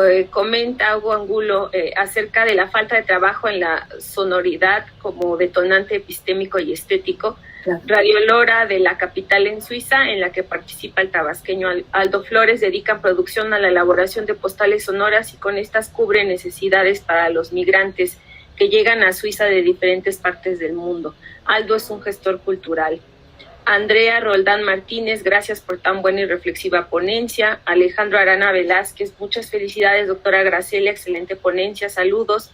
S1: Angulo, acerca de la falta de trabajo en la sonoridad como detonante epistémico y estético. Claro. Radio Lora, de la capital en Suiza, en la que participa el tabasqueño Aldo Flores, dedican producción a la elaboración de postales sonoras, y con estas cubren necesidades para los migrantes que llegan a Suiza de diferentes partes del mundo. Aldo es un gestor cultural. Andrea Roldán Martínez, gracias por tan buena y reflexiva ponencia. Alejandro Arana Velázquez, muchas felicidades, doctora Graciela, excelente ponencia, saludos.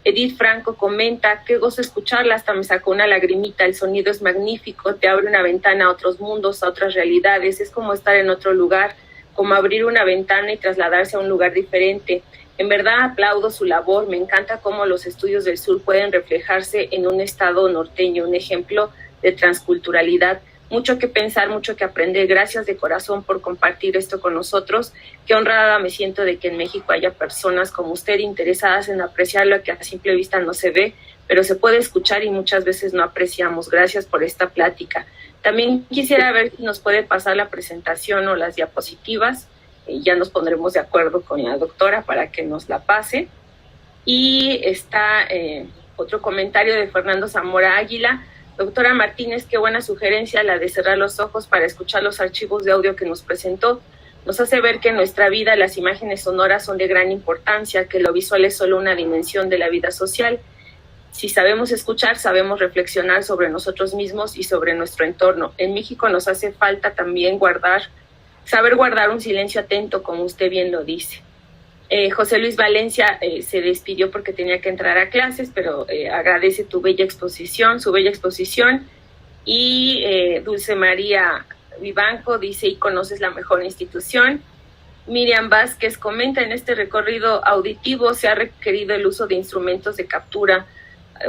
S1: Edith Franco comenta, qué gozo escucharla, hasta me sacó una lagrimita, el sonido es magnífico, te abre una ventana a otros mundos, a otras realidades, es como estar en otro lugar, como abrir una ventana y trasladarse a un lugar diferente. En verdad aplaudo su labor, me encanta cómo los estudios del sur pueden reflejarse en un estado norteño, un ejemplo de transculturalidad. mucho que pensar, mucho que aprender. Gracias de corazón por compartir esto con nosotros. Qué honrada me siento de que en México haya personas como usted interesadas en apreciar lo que a simple vista no se ve, pero se puede escuchar y muchas veces no apreciamos. Gracias por esta plática. También quisiera ver si nos puede pasar la presentación o las diapositivas. Ya nos pondremos de acuerdo con la doctora para que nos la pase. Y está otro comentario de Fernando Zamora Águila. Doctora Martínez, qué buena sugerencia la de cerrar los ojos para escuchar los archivos de audio que nos presentó. Nos hace ver que en nuestra vida las imágenes sonoras son de gran importancia, que lo visual es solo una dimensión de la vida social. Si sabemos escuchar, sabemos reflexionar sobre nosotros mismos y sobre nuestro entorno. En México nos hace falta también saber guardar un silencio atento, como usted bien lo dice. José Luis Valencia se despidió porque tenía que entrar a clases, pero agradece su bella exposición. Y Dulce María Vivanco dice, y conoces la mejor institución. Miriam Vázquez comenta, en este recorrido auditivo se ha requerido el uso de instrumentos de captura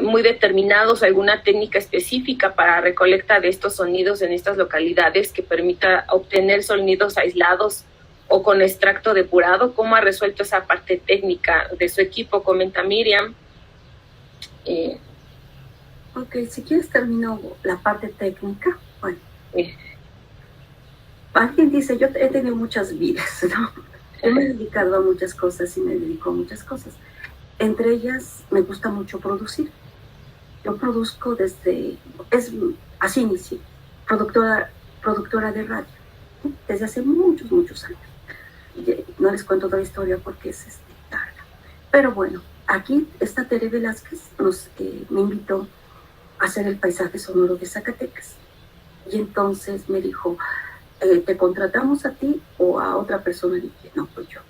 S1: muy determinados, alguna técnica específica para recolecta de estos sonidos en estas localidades que permita obtener sonidos aislados o con extracto depurado. ¿Cómo ha resuelto esa parte técnica de su equipo? Comenta Miriam.
S2: Ok, si quieres termino la parte técnica. Bueno, alguien dice, yo he tenido muchas vidas, ¿no? Me he dedicado a muchas cosas y me dedico a muchas cosas. Entre ellas, me gusta mucho producir. Yo produzco así inicié, productora de radio, desde hace muchos años. No les cuento toda la historia porque es larga. Pero bueno, aquí esta Tere Velázquez me invitó a hacer el paisaje sonoro de Zacatecas. Y entonces me dijo, ¿te contratamos a ti o a otra persona? Y dije, no, pues yo.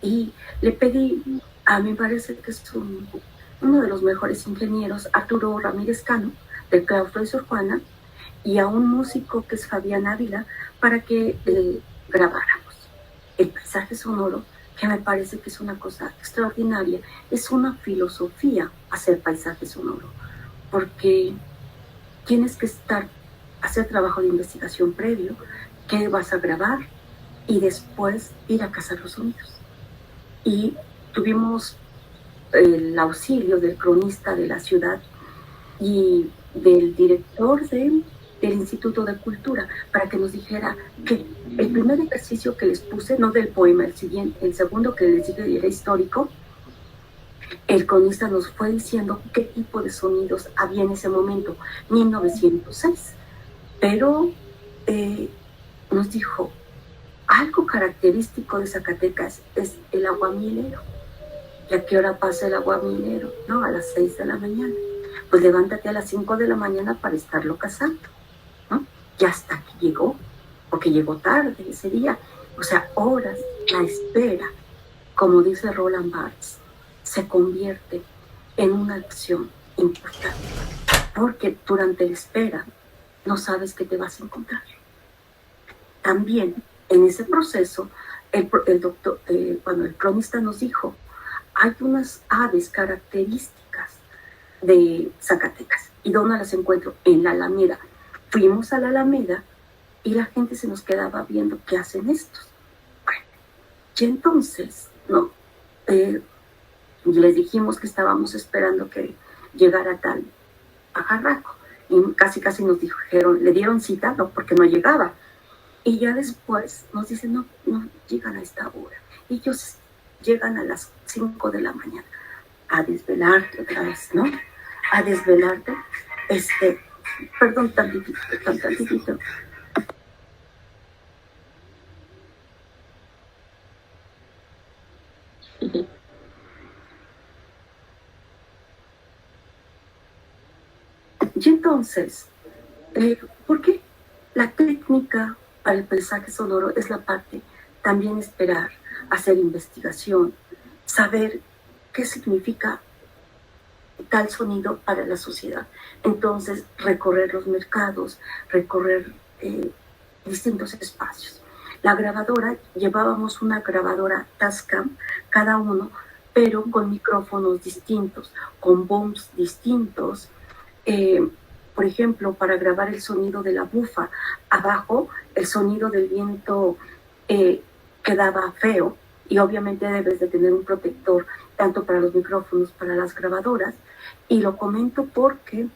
S2: Y le pedí, a mí me parece que es uno de los mejores ingenieros, Arturo Ramírez Cano, del claustro de Sor Juana, y a un músico que es Fabián Ávila, para que grabáramos el paisaje sonoro, que me parece que es una cosa extraordinaria. Es una filosofía hacer paisaje sonoro, porque tienes que hacer trabajo de investigación previo, qué vas a grabar, y después ir a cazar los sonidos. Y tuvimos el auxilio del cronista de la ciudad y del director del Instituto de Cultura, para que nos dijera que el primer ejercicio que les puse, no del poema, el segundo que les dije era histórico. El cronista nos fue diciendo qué tipo de sonidos había en ese momento, 1906, pero nos dijo, algo característico de Zacatecas es el aguamilero. ¿Y a qué hora pasa el aguamilero? No, a las 6 de la mañana. Pues levántate a las 5 de la mañana para estarlo cazando, ¿no? Y hasta que llegó, porque llegó tarde ese día. O sea, horas, la espera, como dice Roland Barthes, se convierte en una acción importante. Porque durante la espera no sabes qué te vas a encontrar. También en ese proceso, cuando el cronista nos dijo, hay unas aves características de Zacatecas. ¿Y dónde las encuentro? En la Alameda. Fuimos a la Alameda y la gente se nos quedaba viendo qué hacen estos. Bueno, y entonces, les dijimos que estábamos esperando que llegara tal pajarraco. Y casi nos dijeron, le dieron cita, no, porque no llegaba. Y ya después nos dicen, no llegan a esta hora. Y ellos llegan a las 5 de la mañana a desvelarte otra vez, ¿no? A desvelarte. Perdón, tantitito. Y entonces, ¿por qué? La técnica para el paisaje sonoro es la parte, también esperar, hacer investigación, saber qué significa tal sonido para la sociedad. Entonces, recorrer los mercados, recorrer distintos espacios. La grabadora, llevábamos una grabadora Tascam, cada uno, pero con micrófonos distintos, con booms distintos, por ejemplo, para grabar el sonido de la bufa, abajo el sonido del viento quedaba feo, y obviamente debes de tener un protector tanto para los micrófonos, para las grabadoras. Y lo comento porque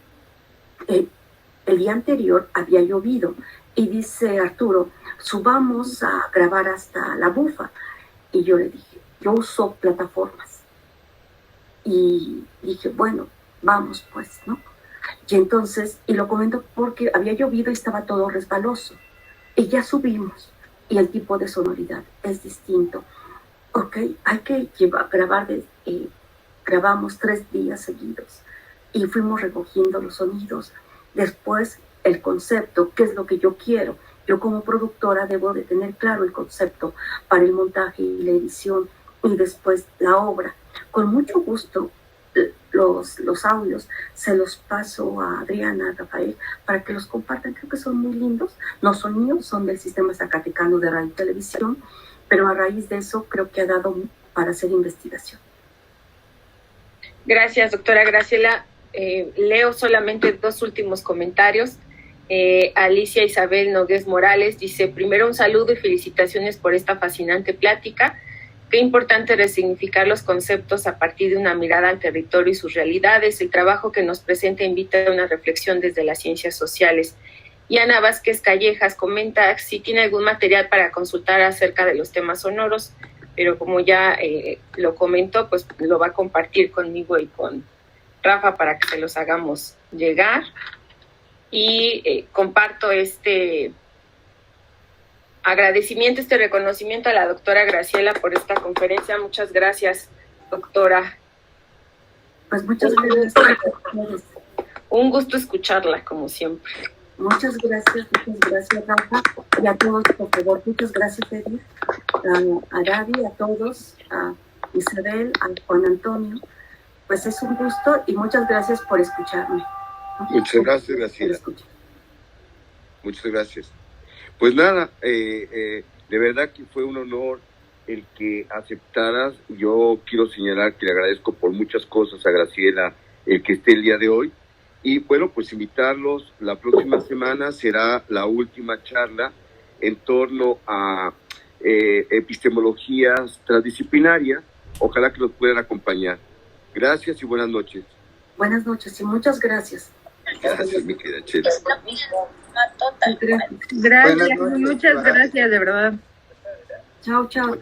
S2: el día anterior había llovido y dice Arturo, subamos a grabar hasta la bufa. Y yo le dije, yo uso plataformas. Y dije, bueno, vamos pues, ¿no? Y entonces, y lo comento porque había llovido y estaba todo resbaloso. Y ya subimos y el tipo de sonoridad es distinto. Ok, hay que grabar, grabamos 3 días seguidos y fuimos recogiendo los sonidos. Después el concepto, qué es lo que yo quiero. Yo como productora debo de tener claro el concepto para el montaje y la edición y después la obra. Con mucho gusto los audios se los paso a Adriana, a Rafael, para que los compartan. Creo que son muy lindos. No son míos, son del Sistema Zacatecano de Radio y Televisión, pero a raíz de eso creo que ha dado para hacer investigación.
S1: Gracias, doctora Graciela. Leo solamente 2 últimos comentarios. Alicia Isabel Nogués Morales dice, primero un saludo y felicitaciones por esta fascinante plática. Qué importante resignificar los conceptos a partir de una mirada al territorio y sus realidades. El trabajo que nos presenta invita a una reflexión desde las ciencias sociales. Y Ana Vázquez Callejas comenta si tiene algún material para consultar acerca de los temas sonoros, pero como ya lo comentó, pues lo va a compartir conmigo y con Rafa para que se los hagamos llegar. Y comparto este agradecimiento, este reconocimiento a la doctora Graciela por esta conferencia. Muchas gracias, doctora.
S2: Pues muchas gracias.
S1: Un gusto escucharla, como siempre.
S2: Muchas gracias, Rafa. Y a todos, por favor, muchas gracias, Edith, a Gaby, a todos, a Isabel, a Juan Antonio. Pues es un gusto y muchas gracias por escucharme.
S10: Muchas gracias, Graciela. Muchas gracias. Pues nada, de verdad que fue un honor el que aceptaras. Yo quiero señalar que le agradezco por muchas cosas a Graciela el que esté el día de hoy. Y bueno, pues invitarlos, la próxima semana será la última charla en torno a epistemologías transdisciplinarias. Ojalá que nos puedan acompañar. Gracias y buenas noches.
S2: Buenas noches y muchas gracias.
S10: Gracias, mi querida Chela.
S11: Gracias, muchas gracias, de verdad.
S2: Chao, chao.